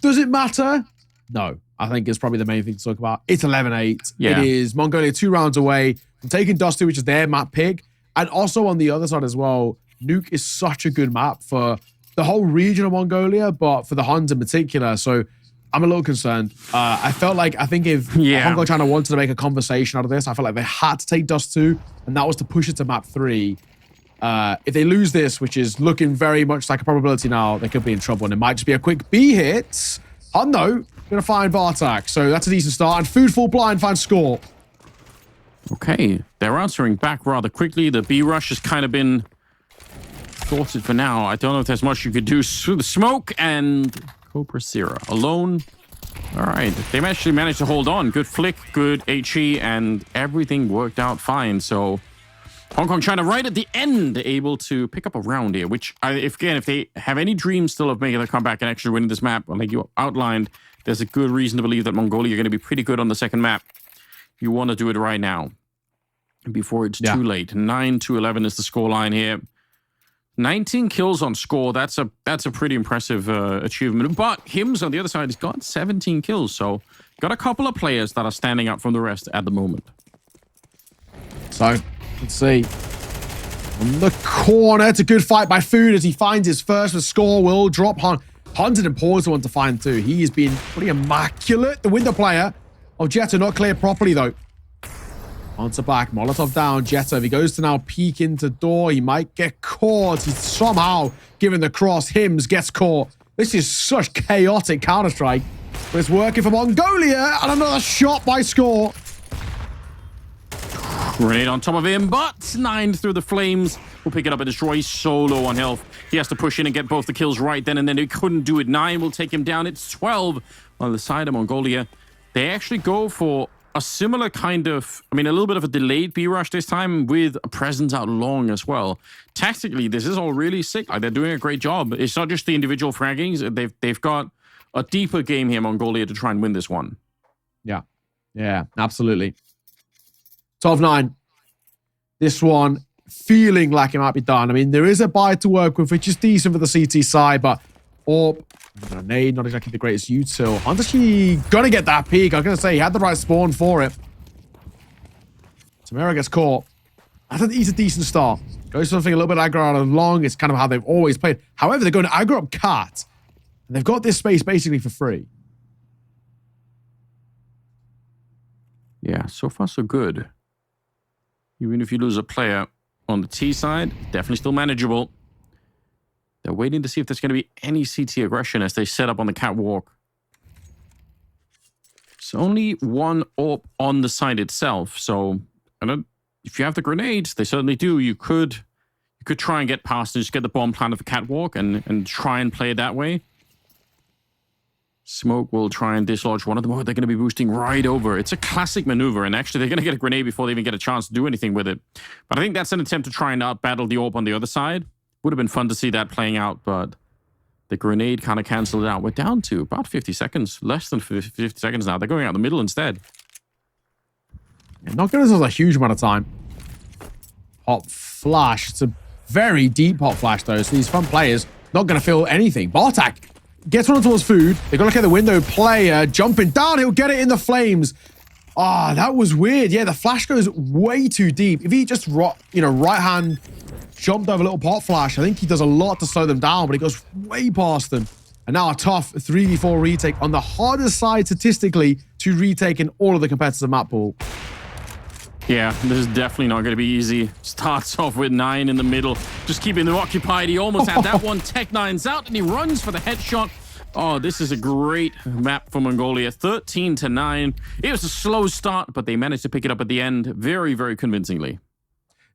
Does it matter? No. I think it's probably the main thing to talk about. It's 11-8. Yeah. It is Mongolia 2 rounds away from taking Dusty, which is their map pick. And also on the other side as well, Nuke is such a good map for the whole region of Mongolia, but for the Huns in particular. So I'm a little concerned. I think if Hong Kong China wanted to make a conversation out of this, I felt like they had to take Dust 2, and that was to push it to map 3. If they lose this, which is looking very much like a probability now, they could be in trouble, and it might just be a quick B hit. Hun, though, going to find Bartak, so that's a decent start. And Food Full Blind finds score. Okay, they're answering back rather quickly. The B rush has kind of been sorted for now. I don't know if there's much you could do through the smoke, and Cobra Sierra alone. All right, they actually managed to hold on. Good flick, good HE, and everything worked out fine. So Hong Kong China right at the end able to pick up a round here, which if they have any dreams still of making a comeback and actually winning this map, like you outlined, there's a good reason to believe that Mongolia are going to be pretty good on the second map. You want to do it right now before it's too late. 9-11 is the scoreline here. 19 kills on score. That's a pretty impressive achievement. But Hims on the other side has got 17 kills. So got a couple of players that are standing out from the rest at the moment. So let's see. On the corner, it's a good fight by Food as he finds his first. The score will drop. Hunted and Paul's the one to find too. He has been pretty immaculate. The window player of Jetta not cleared properly though. Onto back, Molotov down, Jetta. If he goes to now peek into door, he might get caught. He's somehow given the cross. Hims gets caught. This is such chaotic Counter-Strike. But it's working for Mongolia. And another shot by Score. Grenade on top of him, but 9 through the flames. Will pick it up and destroy. He's so low on health. He has to push in and get both the kills right then and then. He couldn't do it. 9 will take him down. It's 12 on the side of Mongolia. They actually go for a similar kind of, a little bit of a delayed B-rush this time with a presence out long as well. Tactically, this is all really sick. Like, they're doing a great job. It's not just the individual fraggings. They've got a deeper game here, Mongolia, to try and win this one. Yeah, absolutely. 12-9. This one feeling like it might be done. There is a buy to work with, which is decent for the CT side, but grenade, not exactly the greatest util. Hunt's actually gonna get that peak. I was gonna say he had the right spawn for it. Tamara gets caught. I think he's a decent start. Goes something a little bit aggro out of long. It's kind of how they've always played. However, they're going to aggro up Cat. And they've got this space basically for free. Yeah, so far so good. Even if you lose a player on the T side, definitely still manageable. They're waiting to see if there's going to be any CT aggression as they set up on the catwalk. It's only one orb on the side itself, so if you have the grenades, they certainly do. You could try and get past and just get the bomb planted for catwalk and try and play it that way. Smoke will try and dislodge one of them. Oh, they're going to be boosting right over. It's a classic maneuver, and actually they're going to get a grenade before they even get a chance to do anything with it. But I think that's an attempt to try and out-battle the orb on the other side. Would have been fun to see that playing out, but the grenade kind of canceled it out. We're down to about 50 seconds. Less than 50 seconds now. They're going out the middle instead. Not giving us a huge amount of time. Pop flash. It's a very deep pop flash, though, so these fun players not going to feel anything. Bartak gets one towards Food. They've got to look at the window player. Jumping down. He'll get it in the flames. That was weird. Yeah, the flash goes way too deep. If he just, right hand jumped over a little pot flash, I think he does a lot to slow them down, but he goes way past them. And now a tough 3v4 retake on the hardest side statistically to retake in all of the competitive map pool. Yeah, this is definitely not going to be easy. Starts off with 9 in the middle, just keeping them occupied. He almost had that one. Tech 9's out, and he runs for the headshot. Oh, this is a great map for Mongolia. 13-9. It was a slow start, but they managed to pick it up at the end very, very convincingly.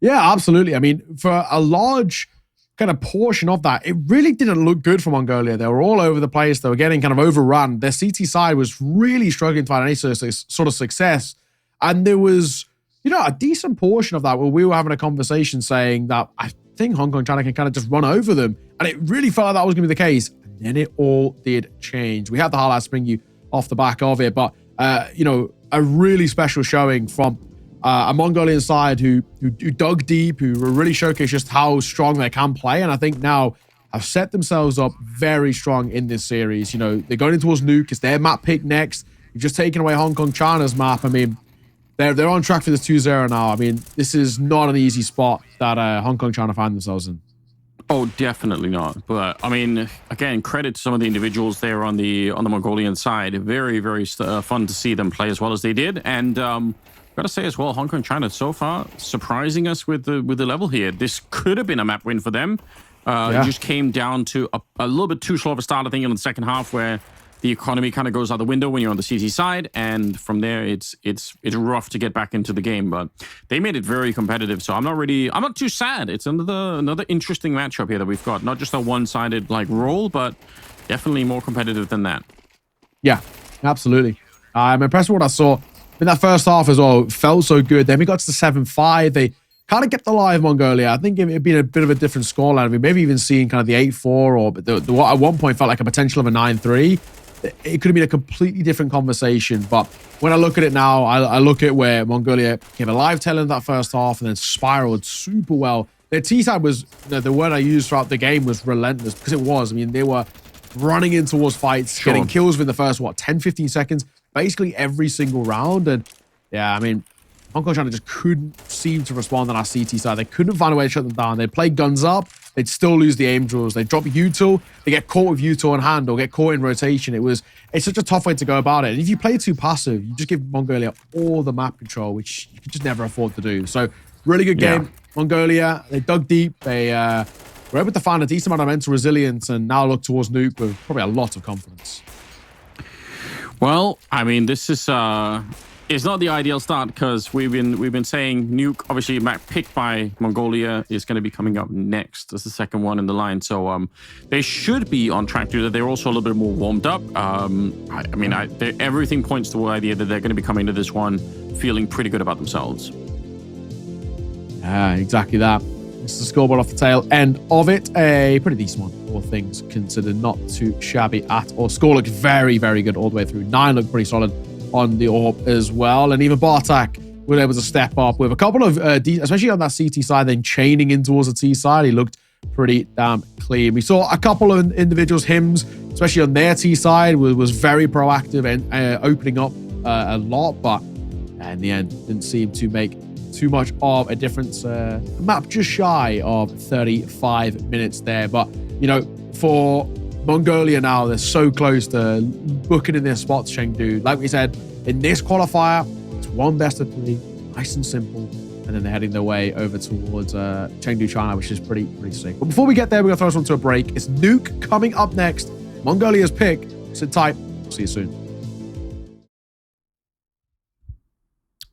Yeah, absolutely. I mean, for a large kind of portion of that, it really didn't look good for Mongolia. They were all over the place. They were getting kind of overrun. Their CT side was really struggling to find any sort of success. And there was, a decent portion of that where we were having a conversation saying that I think Hong Kong China can kind of just run over them. And it really felt like that was going to be the case. And then it all did change. We had the highlights bring you off the back of it. But, a really special showing from a Mongolian side who dug deep, who really showcased just how strong they can play. And I think now have set themselves up very strong in this series. They're going in towards Nuke. It's their map pick next. You've just taken away Hong Kong China's map. I mean, they're on track for this 2-0 now. I mean, this is not an easy spot that Hong Kong China find themselves in. Oh, definitely not. But I mean, again, credit to some of the individuals there on the Mongolian side. Very, very fun to see them play as well as they did. And got to say as well, Hong Kong China so far surprising us with the level here. This could have been a map win for them. It just came down to a little bit too slow of a start, I think, in the second half, where the economy kind of goes out the window when you're on the CT side, and from there it's rough to get back into the game. But they made it very competitive, so I'm not too sad. It's another interesting matchup here that we've got. Not just a one-sided roll, but definitely more competitive than that. Yeah, absolutely. I'm impressed with what I saw in that first half as well. It felt so good. Then we got to the 7-5. They kind of kept alive Mongolia. I think it'd been a bit of a different scoreline. I mean, maybe even seeing kind of the 8-4 or the what at one point felt like a potential of a 9-3. It could have been a completely different conversation. But when I look at it now, I look at where Mongolia gave a live tail in that first half and then spiraled super well. Their T-side was, the word I used throughout the game was relentless, because it was. I mean, they were running in towards fights, getting kills within the first, 10, 15 seconds, basically every single round. And yeah, I mean, Hong Kong China just couldn't seem to respond on our CT side. They couldn't find a way to shut them down. They'd play guns up. They'd still lose the aim drills. They'd drop util. They get caught with util in hand or get caught in rotation. It's such a tough way to go about it. And if you play too passive, you just give Mongolia all the map control, which you could just never afford to do. So really good game. Yeah. Mongolia, they dug deep. They were able to find a decent amount of mental resilience and now look towards Nuke with probably a lot of confidence. Well, I mean, this is it's not the ideal start, because we've been saying Nuke, obviously a map picked by Mongolia, is going to be coming up next as the second one in the line. So they should be on track to that. They're also a little bit more warmed up. Everything points to the idea that they're going to be coming to this one feeling pretty good about themselves. Yeah, exactly that. It's the scoreboard off the tail end of it. A pretty decent one, all things considered. Not too shabby at all. Score looked very, very good all the way through. 9 looked pretty solid on the AWP as well. And even Bartak was able to step up with a couple of, especially on that CT side, then chaining in towards the T side. He looked pretty damn clean. We saw a couple of individuals, Hims, especially on their T side, was very proactive and opening up a lot. But in the end, didn't seem to make too much of a difference. Map just shy of 35 minutes there. But, for Mongolia now, they're so close to booking in their spots, Chengdu. Like we said, in this qualifier, it's one best of 3, nice and simple. And then they're heading their way over towards Chengdu, China, which is pretty sick. But before we get there, we're going to throw this one to a break. It's Nuke coming up next. Mongolia's pick. Sit tight. See you soon.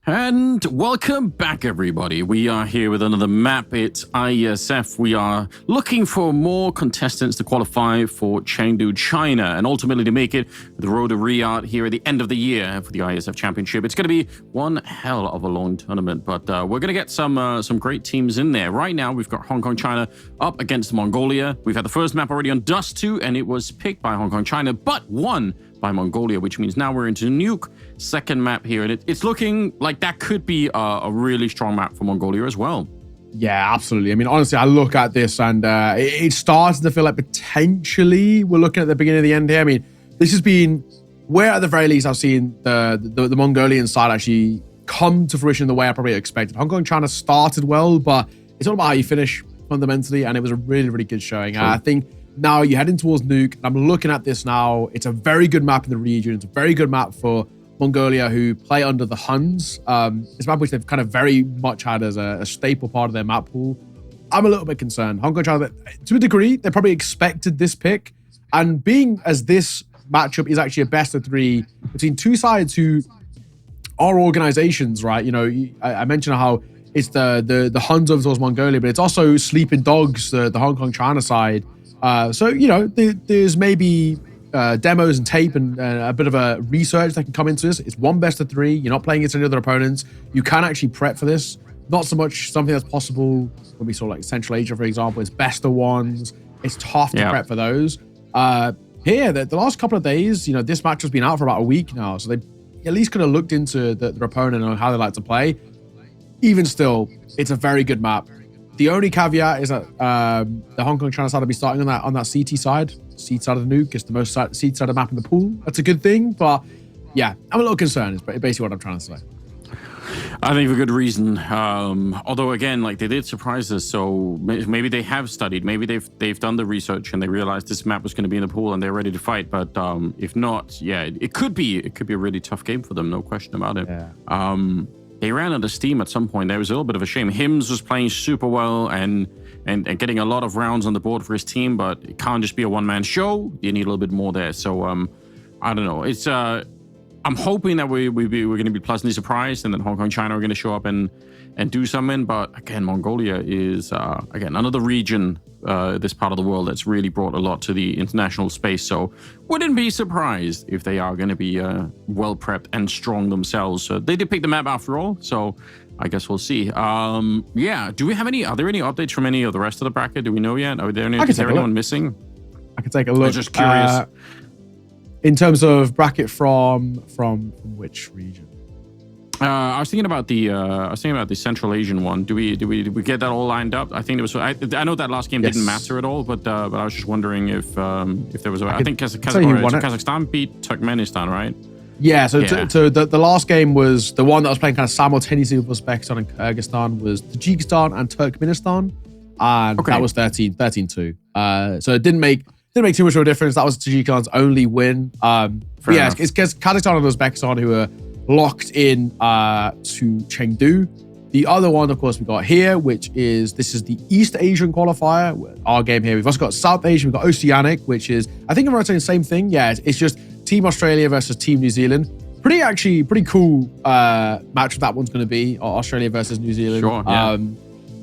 And welcome back, everybody. We are here with another map. It's IESF. We are looking for more contestants to qualify for Chengdu, China, and ultimately to make it the road to Riyadh here at the end of the year for the IESF Championship. It's going to be one hell of a long tournament, but we're going to get some great teams in there. Right now, we've got Hong Kong China up against Mongolia. We've had the first map already on Dust 2, and it was picked by Hong Kong China, but won by Mongolia, which means now we're into Nuke, second map here, and it's looking like that could be a really strong map for Mongolia as well. Yeah, absolutely. I mean, honestly, I look at this and it starts to feel like potentially we're looking at the beginning of the end here. I mean, this has been where at the very least I've seen the Mongolian side actually come to fruition the way I probably expected. Hong Kong China started well, but it's all about how you finish fundamentally, and it was a really, really good showing. Sure. I think now you're heading towards Nuke. I'm looking at this now. It's a very good map in the region. It's a very good map for Mongolia, who play under the Huns. It's a map which they've kind of very much had as a staple part of their map pool. I'm a little bit concerned. Hong Kong China, to a degree, they probably expected this pick. And being as this matchup is actually a best of 3 between two sides who are organizations, right? I mentioned how it's the Huns over towards Mongolia, but it's also Sleeping Dogs, the Hong Kong China side. So there's maybe demos and tape and a bit of a research that can come into this. It's 1 best of 3. You're not playing against any other opponents. You can actually prep for this. Not so much something that's possible when we saw like Central Asia, for example. It's best of 1s. It's tough to prep for those. Here, the last couple of days, this match has been out for about a week now, so they at least could have looked into their opponent and how they like to play. Even still, it's a very good map. The only caveat is that the Hong Kong China side will be starting on that CT side. CT side of the nuke. It's the most CT side of the map in the pool. That's a good thing, but yeah, I'm a little concerned. Is basically what I'm trying to say. I think for good reason. Although again, like they did surprise us, so maybe they have studied, maybe they've done the research and they realized this map was going to be in the pool and they're ready to fight. But if not, yeah, it could be a really tough game for them, no question about it. Yeah. They ran out of steam at some point. There was a little bit of a shame. Hims was playing super well and getting a lot of rounds on the board for his team, but it can't just be a one-man show. You need a little bit more there. So I don't know. It's I'm hoping that we're going to be pleasantly surprised and that Hong Kong China are going to show up and do something. But again, Mongolia is again another region, this part of the world that's really brought a lot to the international space. So wouldn't be surprised if they are going to be well prepped and strong themselves. So they did pick the map after all. So I guess we'll see. Yeah. Do we have are there any updates from any of the rest of the bracket? Do we know yet? Is there anyone missing? I can take a look. I was just curious. In terms of bracket from which region? I was thinking about the Central Asian one. Do we get that all lined up? I think it was. I know that last game didn't matter at all, but I was just wondering if there was. I think Kazakhstan beat Turkmenistan, right? Yeah. So the last game was the one that was playing kind of simultaneously with Uzbekistan and Kyrgyzstan was Tajikistan and Turkmenistan, and that was 13-2. So it didn't make too much of a difference. That was Tajikistan's only win. It's Kazakhstan and Uzbekistan who are locked in to Chengdu. The other one, of course, we got here, this is the East Asian qualifier. Our game here. We've also got South Asian. We've got Oceanic, which is, I think I'm saying the same thing. Yeah, it's just Team Australia versus Team New Zealand. Pretty cool match that one's going to be. Australia versus New Zealand. Sure, yeah.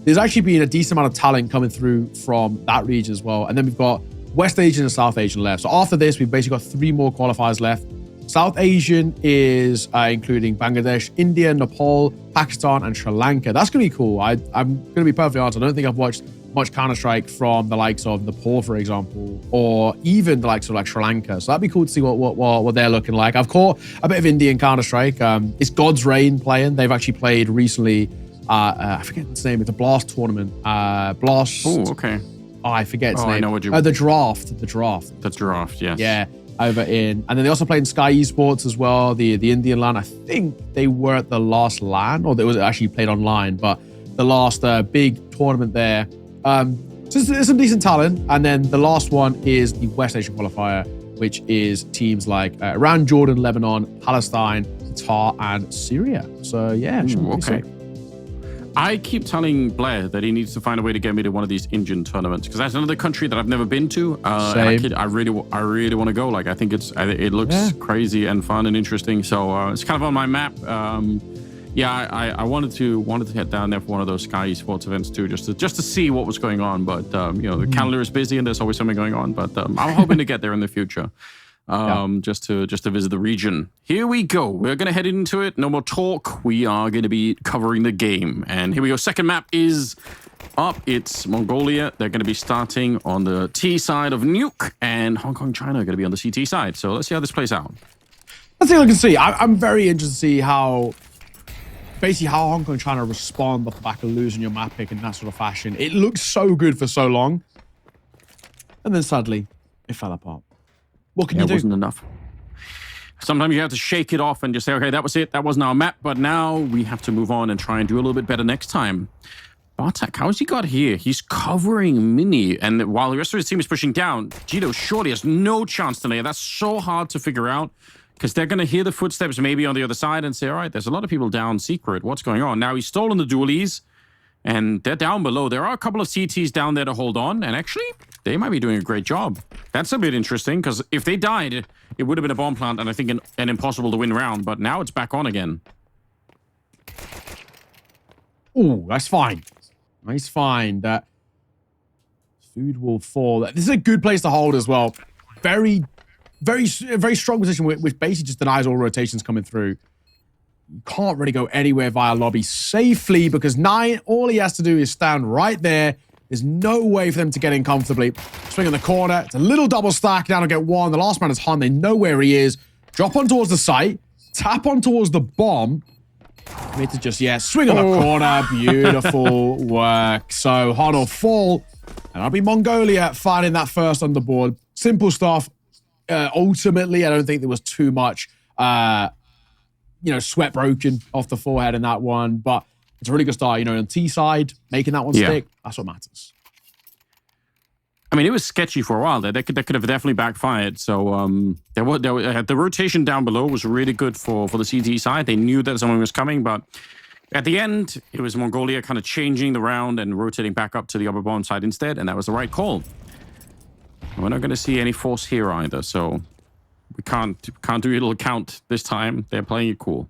There's actually been a decent amount of talent coming through from that region as well. And then we've got West Asian and South Asian left. So after this, we've basically got 3 more qualifiers left. South Asian is including Bangladesh, India, Nepal, Pakistan, and Sri Lanka. That's going to be cool. I'm going to be perfectly honest. I don't think I've watched much Counter-Strike from the likes of Nepal, for example, or even the likes of like Sri Lanka. So that'd be cool to see what they're looking like. I've caught a bit of Indian Counter-Strike. It's God's Reign playing. They've actually played recently. I forget its name. It's a Blast tournament. Blast. Oh, okay. Oh, I forget its name. I know what you... The draft, yes. Yeah, over in... And then they also played in Sky Esports as well, the Indian LAN. I think they were at the last LAN, or they was actually played online, but the last big tournament there. So there's some decent talent. And then the last one is the West Asian qualifier, which is teams like Iran, Jordan, Lebanon, Palestine, Qatar, and Syria. So yeah, okay. I keep telling Blair that he needs to find a way to get me to one of these Indian tournaments because that's another country that I've never been to. And I really want to go. Like I think it looks crazy and fun and interesting. So it's kind of on my map. I wanted to head down there for one of those Sky Esports events too, just to see what was going on. But the calendar is busy and there's always something going on. But I'm hoping to get there in the future. Just to visit the region. Here we go. We're going to head into it. No more talk. We are going to be covering the game. And here we go. Second map is up. It's Mongolia. They're going to be starting on the T side of Nuke, and Hong Kong China are going to be on the CT side. So let's see how this plays out. Let's see what I can see. I'm very interested to see how Hong Kong China respond off the back of losing your map pick in that sort of fashion. It looked so good for so long, and then suddenly it fell apart. What can you do? It wasn't enough. Sometimes you have to shake it off and just say, okay, that was it. That wasn't our map. But now we have to move on and try and do a little bit better next time. Bartek, how has he got here? He's covering Mini. And while the rest of his team is pushing down, Jito surely has no chance today. That's so hard to figure out because they're going to hear the footsteps maybe on the other side and say, all right, there's a lot of people down secret. What's going on? Now he's stolen the dualies. And they're down below. There are a couple of CTs down there to hold on. And actually, they might be doing a great job. That's a bit interesting, because if they died, it would have been a bomb plant and I think an impossible to win round. But now it's back on again. Oh, that's fine. Nice find. Food will fall. This is a good place to hold as well. Very strong position, which basically just denies all rotations coming through. You can't really go anywhere via lobby safely because 9, all he has to do is stand right there. There's no way for them to get in comfortably. Swing in the corner. It's a little double stack. Down and get one. The last man is Han. They know where he is. Drop on towards the site. Tap on towards the bomb. Need to just, swing on the corner. Beautiful work. So Han will fall. And that'll be Mongolia finding that first on the board. Simple stuff. Ultimately, I don't think there was too much, sweat broken off the forehead in that one. But it's a really good start, on T side, making that one stick. That's what matters. I mean, it was sketchy for a while there. That could have definitely backfired. So the rotation down below was really good for the CT side. They knew that someone was coming, but at the end, it was Mongolia kind of changing the round and rotating back up to the upper bomb side instead, and that was the right call. We're not going to see any force here either, so we can't do a little count this time. They're playing it cool.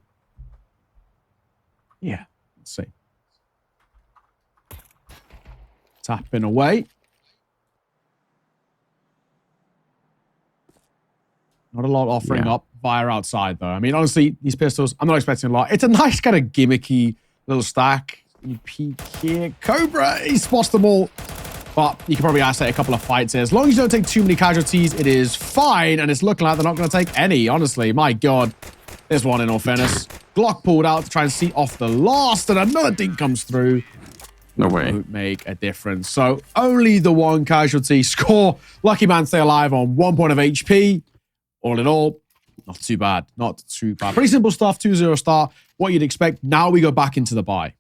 Yeah, let's see. Tapping away. Not a lot offering up via outside, though. I mean, honestly, these pistols, I'm not expecting a lot. It's a nice kind of gimmicky little stack. You peek here. Cobra, he spots them all. But you can probably isolate a couple of fights here. As long as you don't take too many casualties, it is fine. And it's looking like they're not going to take any, honestly. My God. There's one in all fairness. Glock pulled out to try and see off the last. And another dink comes through. No way. Won't make a difference. So only the one casualty. Score. Lucky man stay alive on 1 point of HP. All in all, not too bad. Not too bad. Pretty simple stuff. 2-0 start. What you'd expect. Now we go back into the bye.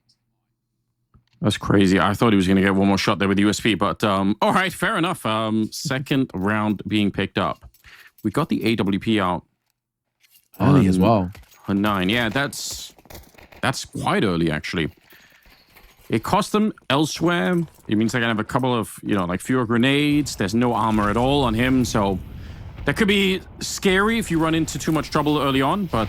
That's crazy. I thought he was going to get one more shot there with USP, but all right, fair enough. Second round being picked up. We got the AWP out. Early as well. On 9. Yeah, that's quite early, actually. It cost them elsewhere. It means they're going to have a couple of, fewer grenades. There's no armor at all on him, so that could be scary if you run into too much trouble early on, but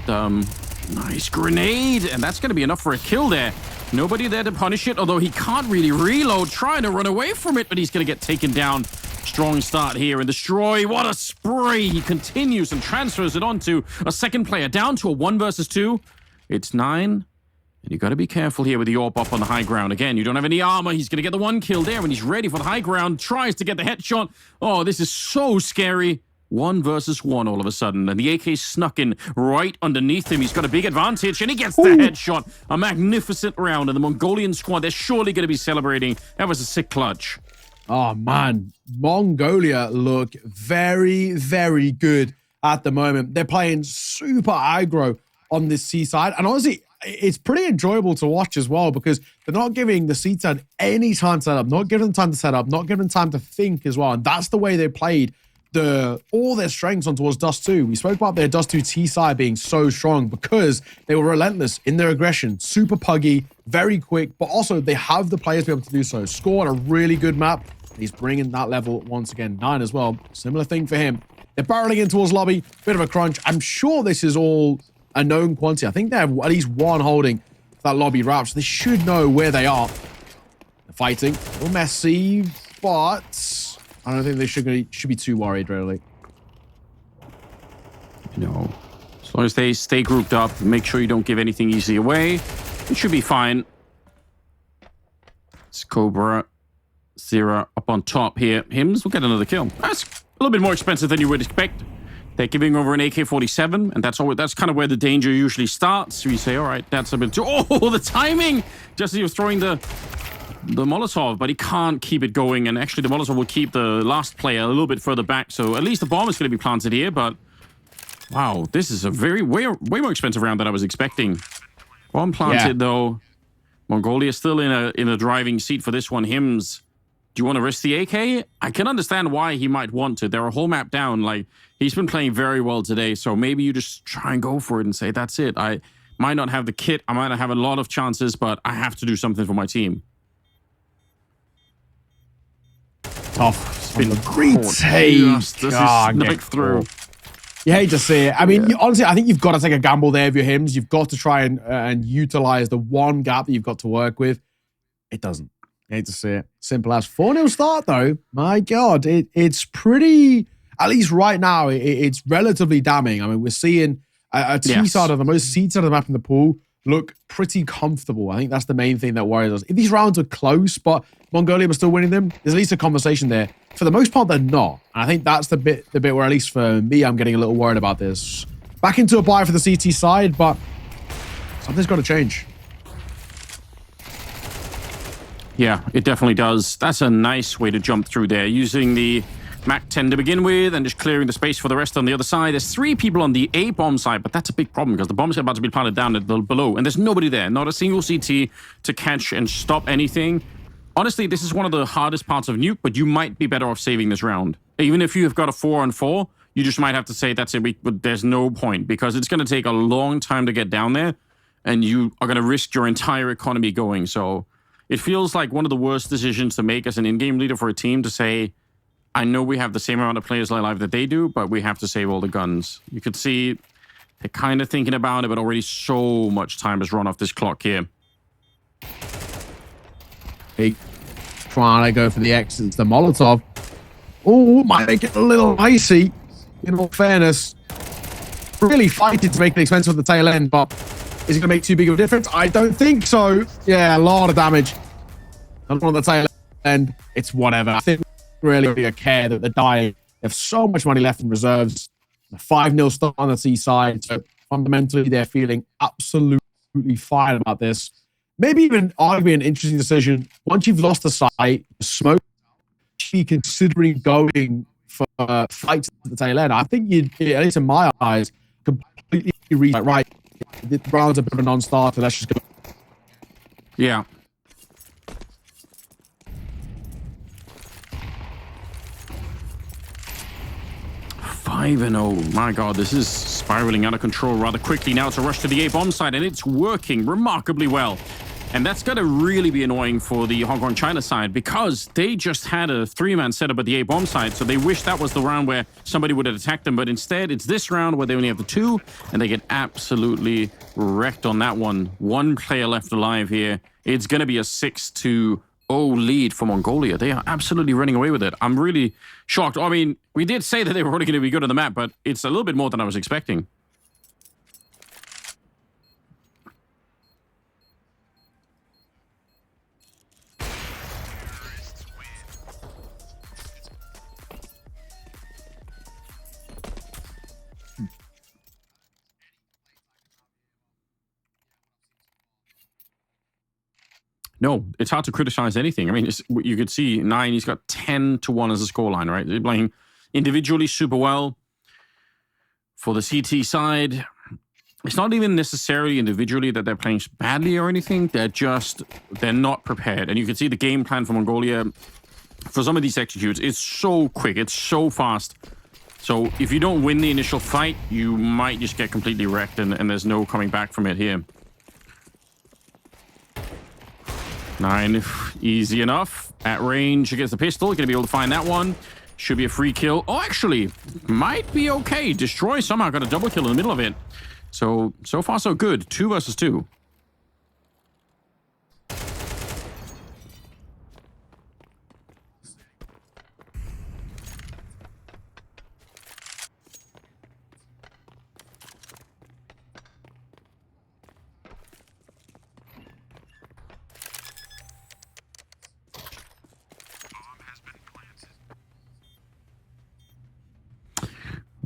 nice grenade, and that's going to be enough for a kill there. Nobody there to punish it, although he can't really reload, trying to run away from it, but he's going to get taken down. Strong start here and destroy. What a spray. He continues and transfers it onto a second player, down to a 1 versus 2. It's 9, and you got to be careful here with the AWP up on the high ground. Again, you don't have any armor. He's going to get the 1 kill there, and he's ready for the high ground, tries to get the headshot. Oh, this is so scary. 1 versus 1 all of a sudden, and the AK snuck in right underneath him. He's got a big advantage, and he gets the headshot. A magnificent round, and the Mongolian squad, they're surely going to be celebrating. That was a sick clutch. Oh, man. Mongolia look very, very good at the moment. They're playing super aggro on this C side, and honestly, it's pretty enjoyable to watch as well because they're not giving the C side any time to set up, not giving them time to set up, not giving them time to think as well, and that's the way they played all their strengths on towards Dust 2. We spoke about their Dust 2 T side being so strong because they were relentless in their aggression, super puggy, very quick, but also they have the players to be able to do so. Scored a really good map. He's bringing that level once again. 9 as well. Similar thing for him. They're barreling in towards lobby. Bit of a crunch. I'm sure this is all a known quantity. I think they have at least one holding that lobby wrap, so they should know where they are. They're fighting. A little messy, but I don't think they should be too worried, really. No. As long as they stay grouped up, make sure you don't give anything easy away, it should be fine. It's Cobra, Zera up on top here. Hims will get another kill. That's a little bit more expensive than you would expect. They're giving over an AK-47, and that's kind of where the danger usually starts. So you say, all right, that's a bit too... Oh, the timing! Just as he was throwing the Molotov, but he can't keep it going, and actually the Molotov will keep the last player a little bit further back, so at least the bomb is going to be planted here, but wow, this is a way more expensive round than I was expecting. Bomb planted, though. Mongolia still in a driving seat for this one. Hims, do you want to risk the AK? I can understand why he might want to. They're a whole map down. Like, he's been playing very well today, so maybe you just try and go for it and say, that's it. I might not have the kit, I might not have a lot of chances, but I have to do something for my team. Tough. It's been a great take. This is snuck through. You hate to see it. I mean, honestly, I think you've got to take a gamble there with your hymns. You've got to try and utilize the one gap that you've got to work with. It doesn't. You hate to see it. Simple as 4-0 start, though. My God, it's pretty, at least right now, it's relatively damning. I mean, we're seeing a T side of the most seats out of the map in the pool look pretty comfortable. I think that's the main thing that worries us. If these rounds are close, but Mongolia was still winning them, there's at least a conversation there. For the most part, they're not. And I think that's the bit where, at least for me, I'm getting a little worried about this. Back into a buy for the CT side, but something's got to change. Yeah, it definitely does. That's a nice way to jump through there, using the Mac 10 to begin with and just clearing the space for the rest on the other side. There's 3 people on the A bomb side, but that's a big problem because the bomb's about to be planted down below, and there's nobody there, not a single CT to catch and stop anything. Honestly, this is one of the hardest parts of Nuke, but you might be better off saving this round. Even if you have got a 4-on-4, you just might have to say, that's it, but there's no point, because it's going to take a long time to get down there, and you are going to risk your entire economy going. So it feels like one of the worst decisions to make as an in-game leader for a team to say, I know we have the same amount of players alive that they do, but we have to save all the guns. You could see they're kind of thinking about it, but already so much time has run off this clock here. Hey, trying to go for the exits, the Molotov. Oh, might make it a little icy, in all fairness. Really fighting to make it expensive at the tail end, but is it going to make too big of a difference? I don't think so. Yeah, a lot of damage. Not on the tail end. It's whatever. I think really a care that they're dying. They have so much money left in reserves. A 5-0 start on the C side. So fundamentally, they're feeling absolutely fine about this. Maybe even arguably an interesting decision. Once you've lost the site, smoke, be considering going for fights at the tail end. I think you'd, at least in my eyes, completely read right. The round's a bit of a non-starter. Let's just go. Yeah. Five and 0. My God, this is spiraling out of control rather quickly now. It's a rush to the A bomb side, and it's working remarkably well. And that's going to really be annoying for the Hong Kong China side, because they just had a 3-man setup at the A bomb side. So they wish that was the round where somebody would have attacked them. But instead, it's this round where they only have the 2, and they get absolutely wrecked on that one. 1 player left alive here. It's going to be a 6-0 lead for Mongolia. They are absolutely running away with it. I'm really shocked. I mean, we did say that they were already going to be good on the map, but it's a little bit more than I was expecting. No, it's hard to criticize anything. I mean, you could see 9, he's got 10-1 as a scoreline, right? They're playing individually super well. For the CT side, it's not even necessarily individually that they're playing badly or anything. They're not prepared. And you can see the game plan for Mongolia for some of these executes. It's so quick. It's so fast. So if you don't win the initial fight, you might just get completely wrecked, and there's no coming back from it here. 9, easy enough. At range against the pistol, gonna be able to find that one. Should be a free kill. Oh, actually, might be okay. Destroy somehow got a double kill in the middle of it. So far so good. 2 versus 2.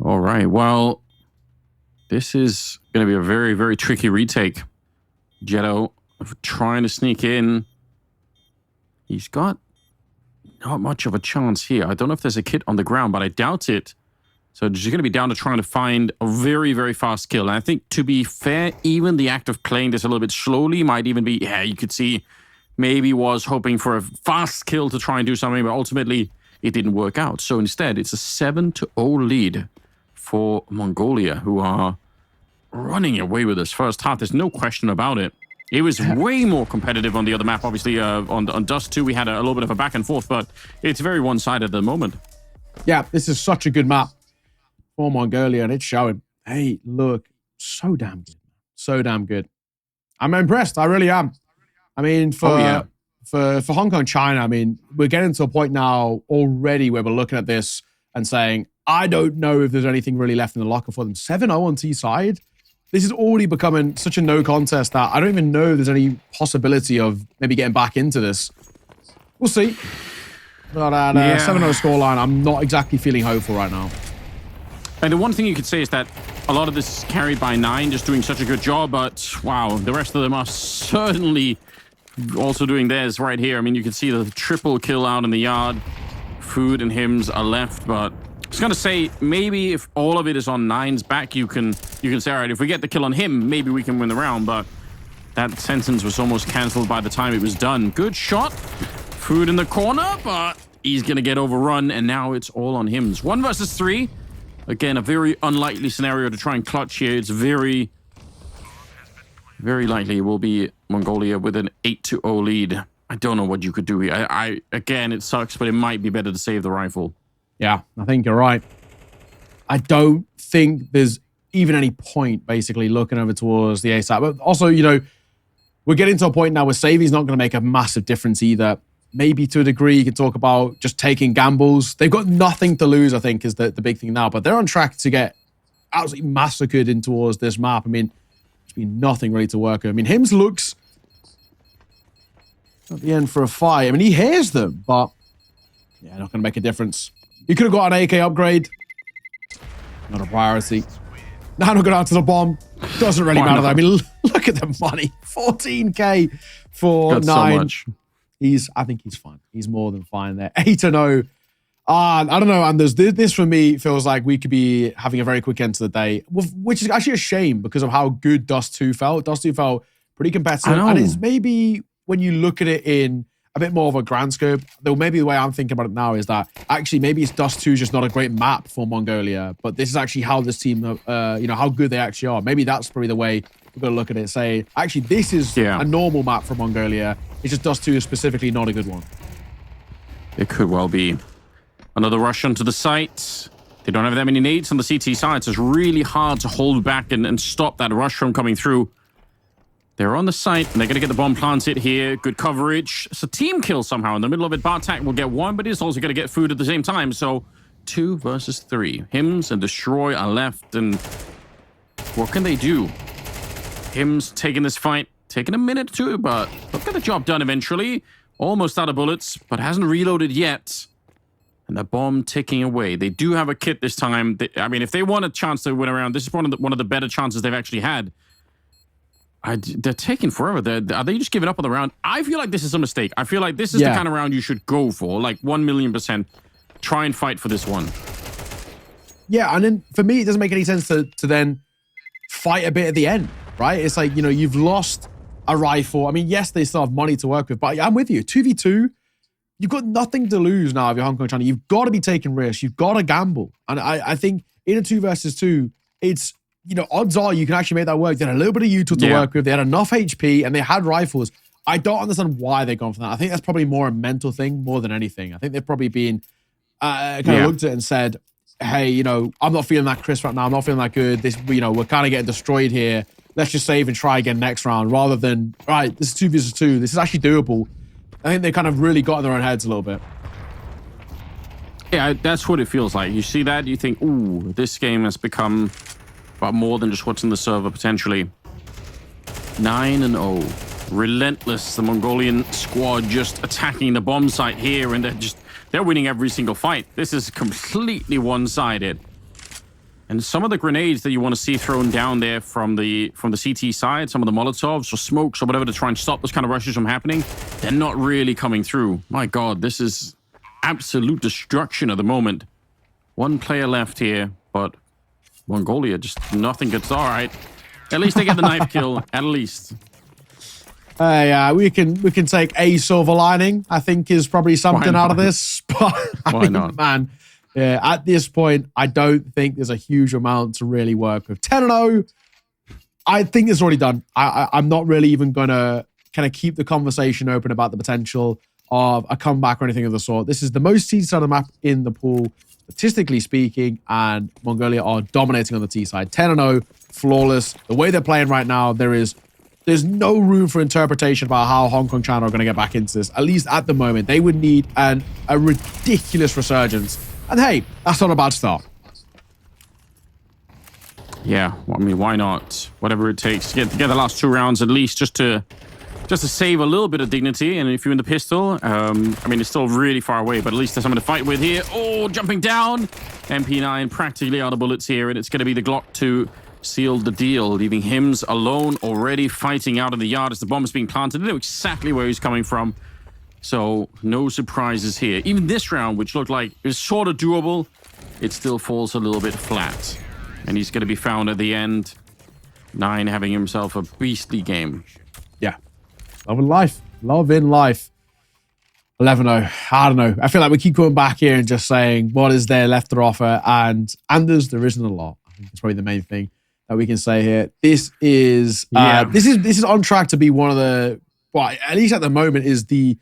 All right, well, this is going to be a very, very tricky retake. Jetto trying to sneak in. He's got not much of a chance here. I don't know if there's a kit on the ground, but I doubt it. So just going to be down to trying to find a very, very fast kill. And I think, to be fair, even the act of playing this a little bit slowly might even be, yeah, you could see maybe was hoping for a fast kill to try and do something, but ultimately it didn't work out. So instead, it's a 7-0 lead for Mongolia, who are running away with this first half. There's no question about it. It was way more competitive on the other map. Obviously, on Dust 2, we had a little bit of a back and forth, but it's very one-sided at the moment. Yeah, this is such a good map for Mongolia, and it's showing. Hey, look, so damn good. So damn good. I'm impressed. I really am. I mean, for Hong Kong, China, I mean, we're getting to a point now already where we're looking at this and saying, I don't know if there's anything really left in the locker for them. 7-0 on T side. This is already becoming such a no contest that I don't even know if there's any possibility of maybe getting back into this. We'll see. But at 7-0 scoreline, I'm not exactly feeling hopeful right now. And the one thing you could say is that a lot of this is carried by 9, just doing such a good job. But wow, the rest of them are certainly also doing theirs right here. I mean, you can see the triple kill out in the yard. Food and Hims are left, but I was gonna say, maybe if all of it is on 9's back, you can say, all right, if we get the kill on him, maybe we can win the round. But that sentence was almost cancelled by the time it was done. Good shot. Food in the corner, but he's gonna get overrun, and now it's all on Hims. 1 versus 3. Again, a very unlikely scenario to try and clutch here. It's very, very likely it will be Mongolia with an 8-0 lead. I don't know what you could do here. Again, it sucks, but it might be better to save the rifle. Yeah, I think you're right. I don't think there's even any point, basically, looking over towards the ASAP. But also, you know, we're getting to a point now where saving's not going to make a massive difference either. Maybe to a degree, you can talk about just taking gambles. They've got nothing to lose, I think, is the big thing now. But they're on track to get absolutely massacred in towards this map. I mean, there's been nothing really to work with. I mean, Hims looks at the end for a fight. I mean, he hears them, but yeah, not going to make a difference. You could have got an AK upgrade. Not a priority. Now not going out to the bomb. Doesn't really matter though. I mean, look at the money. 14K for That's 9. so much. I think he's fine. He's more than fine there. 8-0. I don't know, Anders. This for me feels like we could be having a very quick end to the day, which is actually a shame because of how good Dust 2 felt. Dust 2 felt pretty competitive. And it's maybe when you look at it in a bit more of a grand scope, though maybe the way I'm thinking about it now is that actually maybe it's Dust 2 is just not a great map for Mongolia, but this is actually how this team, how good they actually are. Maybe that's probably the way we're going to look at it. Say, actually, this is a normal map for Mongolia. It's just Dust 2 is specifically not a good one. It could well be. Another rush onto the site. They don't have that many nades on the CT side, so it's really hard to hold back and stop that rush from coming through. They're on the site, and they're going to get the bomb planted here. Good coverage. It's a team kill somehow. In the middle of it, Bartak will get 1, but he's also going to get food at the same time. So 2 versus 3. Hims and Destroy are left, and what can they do? Hims taking this fight. Taking a minute or two, but they'll get the job done eventually. Almost out of bullets, but hasn't reloaded yet. And the bomb ticking away. They do have a kit this time. I mean, if they want a chance to win around, this is one of the better chances they've actually had. They're taking forever. Are they just giving up on the round? I feel like this is a mistake. I feel like this is the kind of round you should go for. Like 1,000,000%. Try and fight for this one. Yeah, and then for me, it doesn't make any sense to then fight a bit at the end, right? It's like, you know, you've lost a rifle. I mean, yes, they still have money to work with, but I'm with you. 2v2, you've got nothing to lose now if you're Hong Kong China. You've got to be taking risks. You've got to gamble. And I think in a 2 versus 2, it's, you know, odds are you can actually make that work. They had a little bit of util to work with. They had enough HP and they had rifles. I don't understand why they've gone for that. I think that's probably more a mental thing more than anything. I think they've probably been kind of looked at it and said, hey, you know, I'm not feeling that crisp right now. I'm not feeling that good. This, you know, we're kind of getting destroyed here. Let's just save and try again next round rather than, all right, this is 2 versus 2. This is actually doable. I think they kind of really got in their own heads a little bit. Yeah, that's what it feels like. You see that, you think, ooh, this game has become about more than just what's in the server potentially. 9-0. Relentless. The Mongolian squad just attacking the bomb site here, and they're winning every single fight. This is completely one-sided. And some of the grenades that you want to see thrown down there from the CT side, some of the Molotovs or smokes or whatever to try and stop those kind of rushes from happening, they're not really coming through. My God, this is absolute destruction at the moment. 1 player left here, but Mongolia just nothing gets. All right, at least they get the knife kill. At least. We can take a silver lining. I think is probably something out of this. But Why not, man? Yeah, at this point, I don't think there's a huge amount to really work with. 10-0, I think it's already done. I'm not really even going to kind of keep the conversation open about the potential of a comeback or anything of the sort. This is the most seeds on the map in the pool. statistically speaking, and Mongolia are dominating on the T side. 10-0, flawless. The way they're playing right now, there's no room for interpretation about how Hong Kong China are going to get back into this. At least at the moment, they would need a ridiculous resurgence. And hey, that's not a bad start. Yeah, well, I mean, why not? Whatever it takes to get the last 2 rounds at least, just to save a little bit of dignity. And if you're in the pistol, I mean, it's still really far away, but at least there's someone to fight with here. Oh, jumping down. MP9 practically out of bullets here, and it's going to be the Glock to seal the deal, leaving Hims alone, already fighting out in the yard as the bomb is being planted. They know exactly where he's coming from, so no surprises here. Even this round, which looked like it was sort of doable, it still falls a little bit flat. And he's going to be found at the end. 9 having himself a beastly game. Yeah. Love in life. Love in life. 11-0. I don't know. I feel like we keep going back here and just saying what is there left to offer. And there isn't a lot. I think that's probably the main thing that we can say here. This is this is on track to be one of the, well, at least at the moment, is the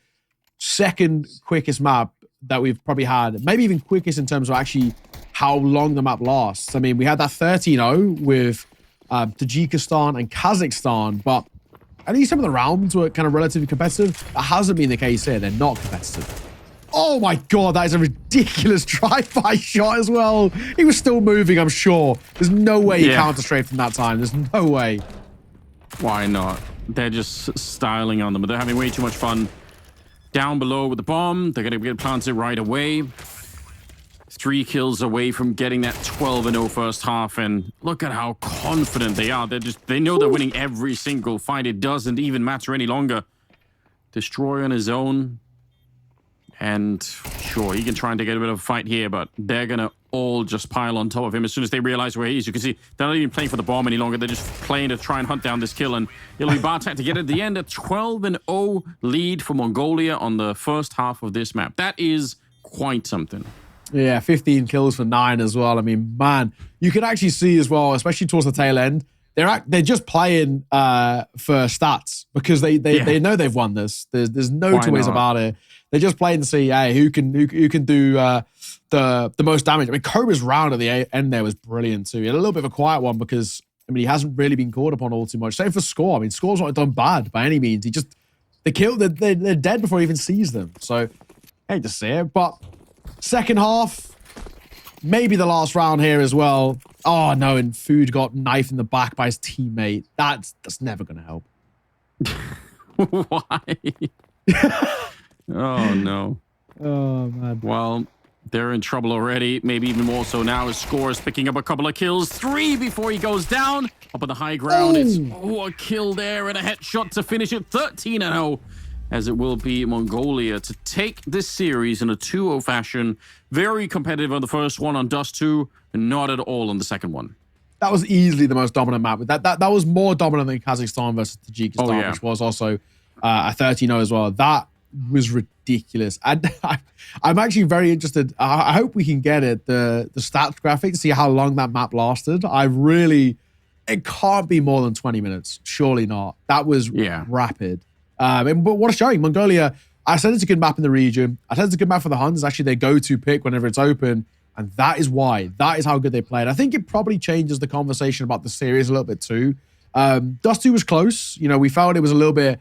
second quickest map that we've probably had. Maybe even quickest in terms of actually how long the map lasts. I mean, we had that 13-0 with Tajikistan and Kazakhstan, but at least some of the rounds were kind of relatively competitive. That hasn't been the case here. They're not competitive. Oh my God, that is a ridiculous drive-by shot as well. He was still moving, I'm sure. There's no way he counter-strafed from that time. There's no way. Why not? They're just styling on them, but they're having way too much fun. Down below with the bomb. They're going to get planted right away. 3 kills away from getting that 12-0 first half, and look at how confident they are. They know they're winning every single fight. It doesn't even matter any longer. Destroy on his own, and sure, he can try and take a bit of a fight here, but they're gonna all just pile on top of him as soon as they realize where he is. You can see they're not even playing for the bomb any longer. They're just playing to try and hunt down this kill, and it'll be Bartek to get at the end a 12-0 lead for Mongolia on the first half of this map. That is quite something. Yeah, 15 kills for 9 as well. I mean, man, you can actually see as well, especially towards the tail end, they're just playing for stats because they know they've won this. There's no two ways about it. They're just playing to see, hey, who can do the most damage. I mean, Cobra's round at the end there was brilliant too. He had a little bit of a quiet one because I mean he hasn't really been called upon all too much. Same for Score. I mean, Score's not done bad by any means. They're dead before he even sees them. So I hate to see it, but second half, maybe the last round here as well. Oh no, and Food got knifed in the back by his teammate. That's never gonna help. Why? Oh no. Oh man. Well, they're in trouble already. Maybe even more so now as Score is picking up a couple of kills. 3 before he goes down. Up on the high ground. It's a kill there and a headshot to finish it 13-0. As it will be Mongolia to take this series in a 2-0 fashion. Very competitive on the first one on Dust 2, and not at all on the second one. That was easily the most dominant map. That was more dominant than Kazakhstan versus Tajikistan, which was also a 13-0 as well. That was ridiculous. And I'm actually very interested. I hope we can get it, the stats graphic, to see how long that map lasted. It can't be more than 20 minutes. Surely not. That was rapid. But what a showing. Mongolia, I said it's a good map in the region. I said it's a good map for the Huns. It's actually their go-to pick whenever it's open. And that is why. That is how good they played. I think it probably changes the conversation about the series a little bit too. Dust 2 was close. You know, we felt it was a little bit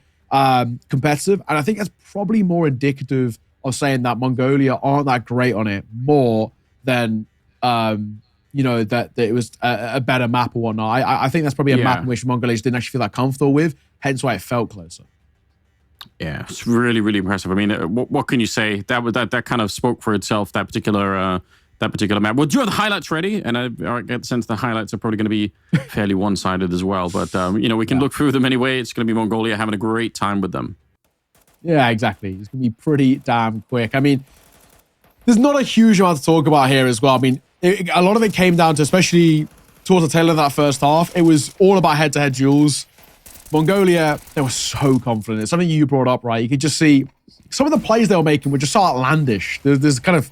competitive. And I think that's probably more indicative of saying that Mongolia aren't that great on it more than, you know, that it was a better map or whatnot. I think that's probably a map in which Mongolia just didn't actually feel that comfortable with. Hence why it felt closer. Yeah, it's really, really impressive. I mean, what can you say? That kind of spoke for itself. That particular map. Well, do you have the highlights ready? And I get the sense the highlights are probably going to be fairly one-sided as well. But you know, we can look through them anyway. It's going to be Mongolia having a great time with them. Yeah, exactly. It's going to be pretty damn quick. I mean, there's not a huge amount to talk about here as well. I mean, a lot of it came down to, especially towards the tail of that first half, it was all about head-to-head duels. Mongolia, they were so confident. It's something you brought up, right? You could just see some of the plays they were making were just so outlandish. There's kind of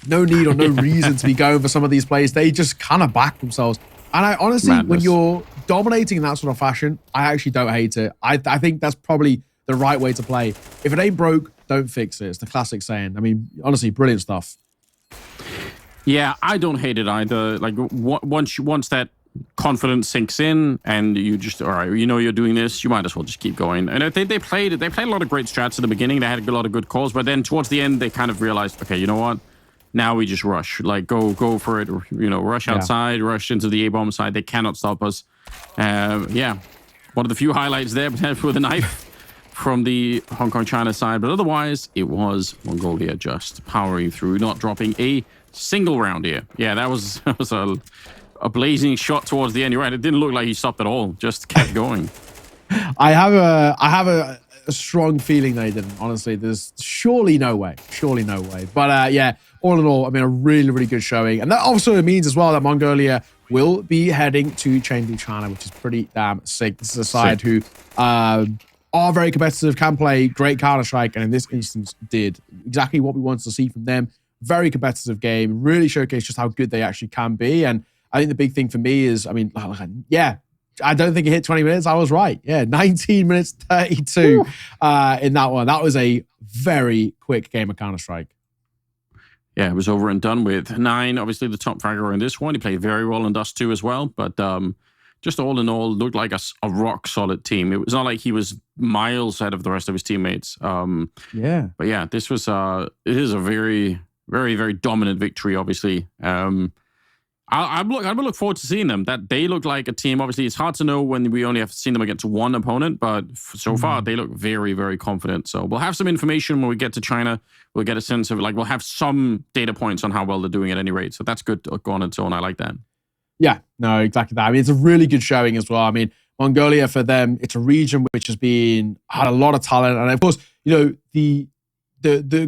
no need or no reason to be going for some of these plays. They just kind of back themselves. And I honestly, when you're dominating in that sort of fashion, I actually don't hate it. I think that's probably the right way to play. If it ain't broke, don't fix it. It's the classic saying. I mean, honestly, brilliant stuff. Yeah, I don't hate it either. Like once that confidence sinks in, and you just, all right, you know you're doing this, you might as well just keep going. And I think they played a lot of great strats at the beginning. They had a lot of good calls, but then towards the end, they kind of realized, okay, you know what? Now we just rush. Like go for it. You know, rush outside, rush into the A-bomb side. They cannot stop us. Yeah, one of the few highlights there, with a knife from the Hong Kong China side, but otherwise it was Mongolia just powering through, not dropping a single round here. Yeah, that was a blazing shot towards the end. You're right. It didn't look like he stopped at all. Just kept going. I have a strong feeling they didn't. Honestly, there's surely no way. But yeah, all in all, I mean, a really, really good showing, and that also means as well that Mongolia will be heading to Chengdu, China, which is pretty damn sick. This is a side who are very competitive, can play great Counter-Strike, and in this instance did exactly what we wanted to see from them. Very competitive game, really showcased just how good they actually can be. And I think the big thing for me is, I mean, yeah, I don't think it hit 20 minutes. I was right. Yeah, 19 minutes 32 in that one. That was a very quick game of Counter-Strike. Yeah, it was over and done with. 9, obviously the top fragger in this one. He played very well in Dust 2 as well, but just all in all, looked like a rock-solid team. It was not like he was miles ahead of the rest of his teammates. Yeah. But yeah, this was it is a very, very, very dominant victory, obviously. I look forward to seeing them. That they look like a team. Obviously, it's hard to know when we only have seen them against one opponent, but so far they look very, very confident. So we'll have some information when we get to China. We'll get a sense of, like, we'll have some data points on how well they're doing at any rate. So that's good on its own. I like that. Yeah, no, exactly that. I mean, it's a really good showing as well. I mean, Mongolia, for them, it's a region which had a lot of talent, and of course, you know, the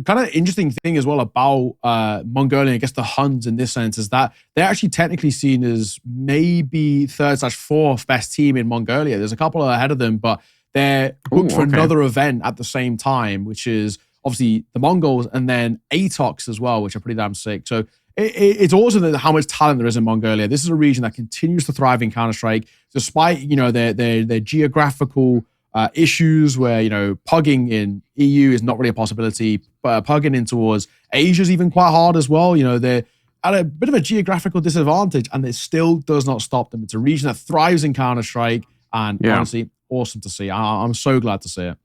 kind of interesting thing as well about Mongolia, I guess the Huns in this sense, is that they're actually technically seen as maybe 3rd/4th best team in Mongolia. There's a couple ahead of them, but they're booked for another event at the same time, which is obviously the Mongols and then ATOX as well, which are pretty damn sick. So it's awesome how much talent there is in Mongolia. This is a region that continues to thrive in Counter-Strike, despite, you know, their geographical issues where, you know, pugging in EU is not really a possibility, but pugging in towards Asia is even quite hard as well. You know, they're at a bit of a geographical disadvantage, and it still does not stop them. It's a region that thrives in Counter-Strike, and honestly, awesome to see. I'm so glad to see it.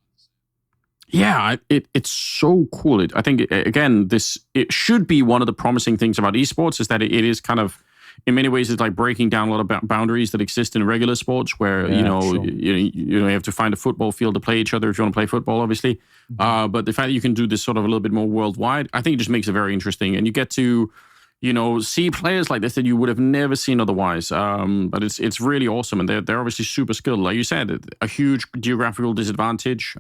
Yeah, it's so cool. I think, again, it should be one of the promising things about esports, is that it is kind of, in many ways, it's like breaking down a lot of boundaries that exist in regular sports, where you have to find a football field to play each other if you want to play football, obviously. But the fact that you can do this sort of a little bit more worldwide, I think it just makes it very interesting, and you get to, you know, see players like this that you would have never seen otherwise. But it's really awesome, and they're obviously super skilled, like you said, a huge geographical disadvantage.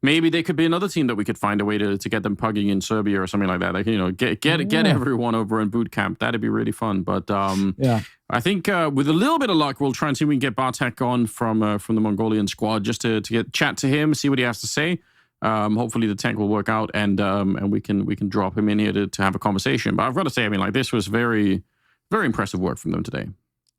Maybe they could be another team that we could find a way to get them pugging in Serbia or something like that. Like, you know, get everyone over in boot camp. That'd be really fun. But I think with a little bit of luck, we'll try and see if we can get Bartek on from the Mongolian squad, just to chat to him, see what he has to say. Hopefully the tech will work out, and we can drop him in here to have a conversation. But I've got to say, I mean, like, this was very, very impressive work from them today.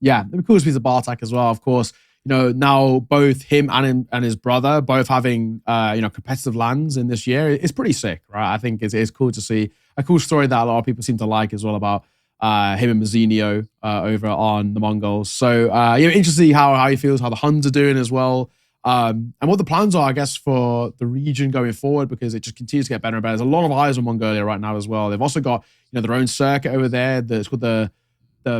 Yeah, the coolest piece of Bartek as well, of course. You know, now both him and his brother both having competitive lands in this year. It's pretty sick, right? I think it's cool to see a cool story that a lot of people seem to like as well about him and Mazzinho over on the Mongols. So interesting to see how he feels, how the Huns are doing as well, and what the plans are, I guess, for the region going forward, because it just continues to get better and better. There's a lot of eyes on Mongolia right now as well. They've also got, you know, their own circuit over there. It's called the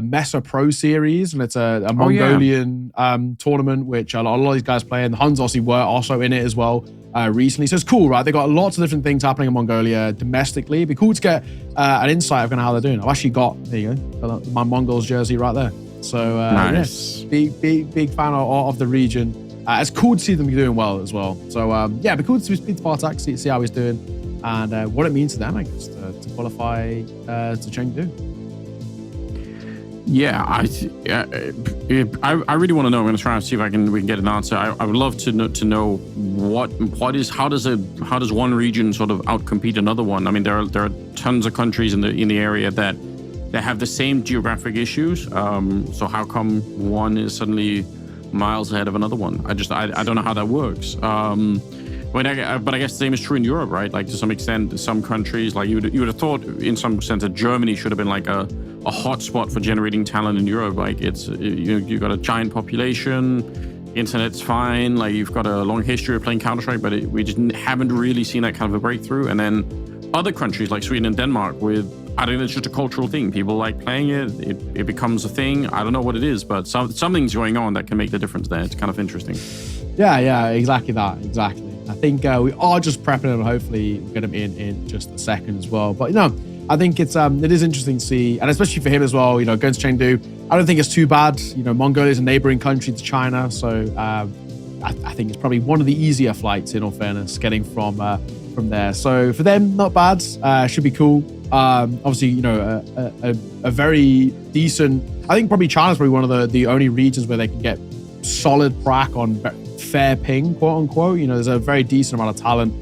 Mesa Pro Series, and it's a Mongolian tournament which a lot of these guys play, and the Huns obviously were also in it as well recently. So it's cool, right? They got lots of different things happening in Mongolia domestically. It'd be cool to get an insight of kind of how they're doing. I've actually got, there you go, my Mongols jersey right there. So nice. Big fan of the region. It's cool to see them doing well as well. So it'd be cool to speak to Bartek, see how he's doing, and what it means to them, I guess, to qualify to Chengdu. Yeah, I really want to know. I'm going to try and see if we can get an answer. I would love to know how does one region sort of outcompete another one? I mean, there are tons of countries in the area that have the same geographic issues. So how come one is suddenly miles ahead of another one? I don't know how that works. When But I guess the same is true in Europe, right? Like to some extent, some countries, like you would have thought in some sense that Germany should have been like a hotspot for generating talent in Europe. Like it's you got a giant population, internet's fine, like you've got a long history of playing Counter-Strike, but we just haven't really seen that kind of a breakthrough. And then other countries like Sweden and Denmark with, I think it's just a cultural thing. People like playing it. It becomes a thing. I don't know what it is, but something's going on that can make the difference there. It's kind of interesting. Yeah, exactly that. Exactly. I think we are just prepping him. Hopefully we'll get him in just a second as well. But, I think it is interesting to see, and especially for him as well, going to Chengdu, I don't think it's too bad. Mongolia is a neighboring country to China. So I think it's probably one of the easier flights, in all fairness, getting from there. So for them, not bad. Should be cool. Obviously, a very decent, I think probably China's probably one of the only regions where they can get solid prac on fair ping, quote unquote. There's a very decent amount of talent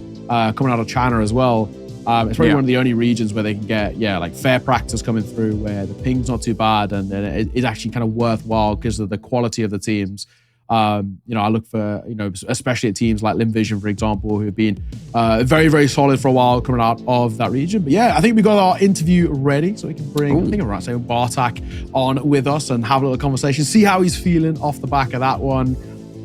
coming out of China as well. It's probably one of the only regions where they can get, like fair practice coming through where the ping's not too bad and it's actually kind of worthwhile because of the quality of the teams. I look for, especially at teams like Limvision, for example, who have been very, very solid for a while coming out of that region. But yeah, I think we got our interview ready, so we can bring, I think I'm right saying Bartak on with us and have a little conversation, see how he's feeling off the back of that one.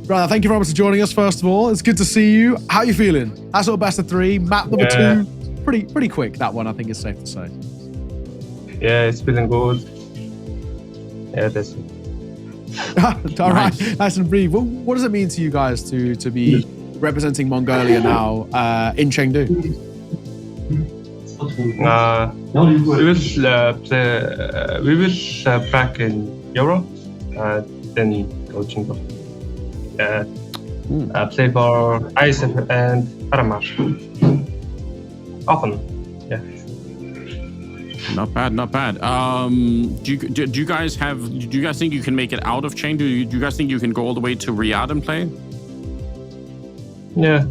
Brother, thank you very much for joining us, first of all. It's good to see you. How are you feeling? That's sort of best of 3. Map number 2, pretty quick, that one, I think it's safe to say. Yeah, it's feeling good. Yeah, that's it. All right, nice and brief. What does it mean to you guys to be representing Mongolia now in Chengdu? We will back in Europe, then go Chengdu. Play for IESF and Paramar. Often, yeah. Not bad. Do you guys think you can make it out of Chengdu? Do you guys think you can go all the way to Riyadh and play? Yeah.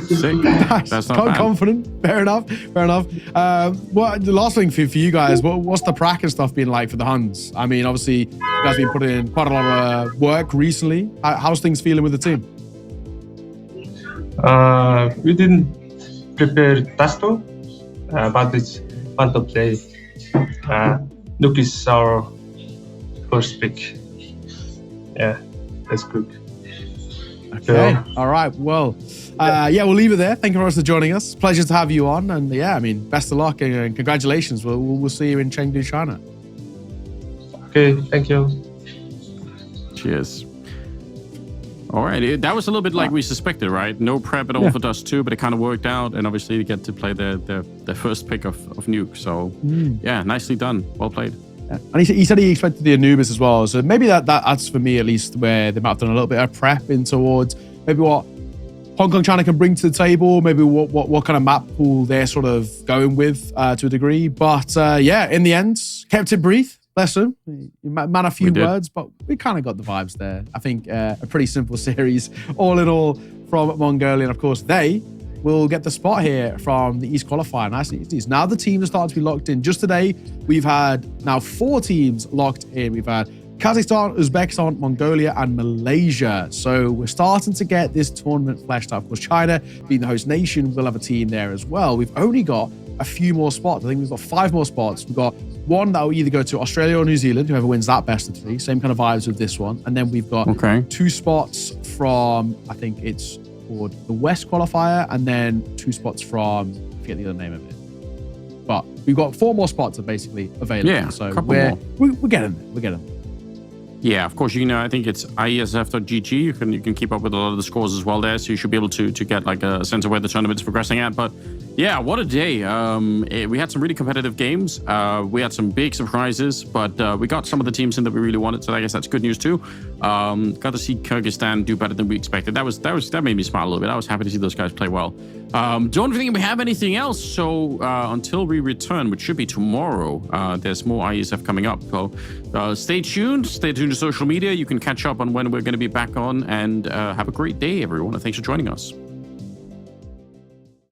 Sick. Nice. That's not bad. Confident. Fair enough. The last thing for you guys, what's the prac and stuff been like for the Huns? I mean, obviously, you guys have been putting in quite a lot of work recently. How's things feeling with the team? We didn't prepare Tasto, but it's fun to play. Nuke is our first pick. Yeah, that's good. Okay. All right. Well, we'll leave it there. Thank you very much for joining us. Pleasure to have you on. And best of luck and congratulations. We'll see you in Chengdu, China. Okay. Thank you. Cheers. All right, that was a little bit like we suspected, right? No prep at all for Dust 2, but it kind of worked out. And obviously, you get to play the first pick of Nuke. So, nicely done. Well played. Yeah. And he said he expected the Anubis as well. So maybe that's for me, at least, where they might have done a little bit of prep in towards maybe what Hong Kong China can bring to the table, maybe what kind of map pool they're sort of going with to a degree. But in the end, kept it brief. Bless him. Man, a few words, but we kind of got the vibes there. I think a pretty simple series, all in all, from Mongolia. And of course, they will get the spot here from the East qualifier. Nice and easy. Now the teams are starting to be locked in. Just today, we've had now 4 teams locked in. We've had Kazakhstan, Uzbekistan, Mongolia, and Malaysia. So we're starting to get this tournament fleshed out. Of course, China, being the host nation, will have a team there as well. We've only got a few more spots. I think we've got 5 more spots. We've got one that will either go to Australia or New Zealand, whoever wins that best of 3. Same kind of vibes with this one. And then we've got 2 spots from, I think it's called the West qualifier, and then 2 spots from, I forget the other name of it. But we've got 4 more spots that are basically available. Yeah, so we're getting there. We're getting there. Yeah, of course, I think it's IESF.gg. You can keep up with a lot of the scores as well there, so you should be able to get like a sense of where the tournament's progressing at. But yeah, what a day. We had some really competitive games. We had some big surprises, but we got some of the teams in that we really wanted, so I guess that's good news too. Got to see Kyrgyzstan do better than we expected. That made me smile a little bit. I was happy to see those guys play well. Don't think we have anything else, so until we return, which should be tomorrow, there's more IESF coming up. So stay tuned to social media. You can catch up on when we're going to be back on, and have a great day, everyone. And thanks for joining us.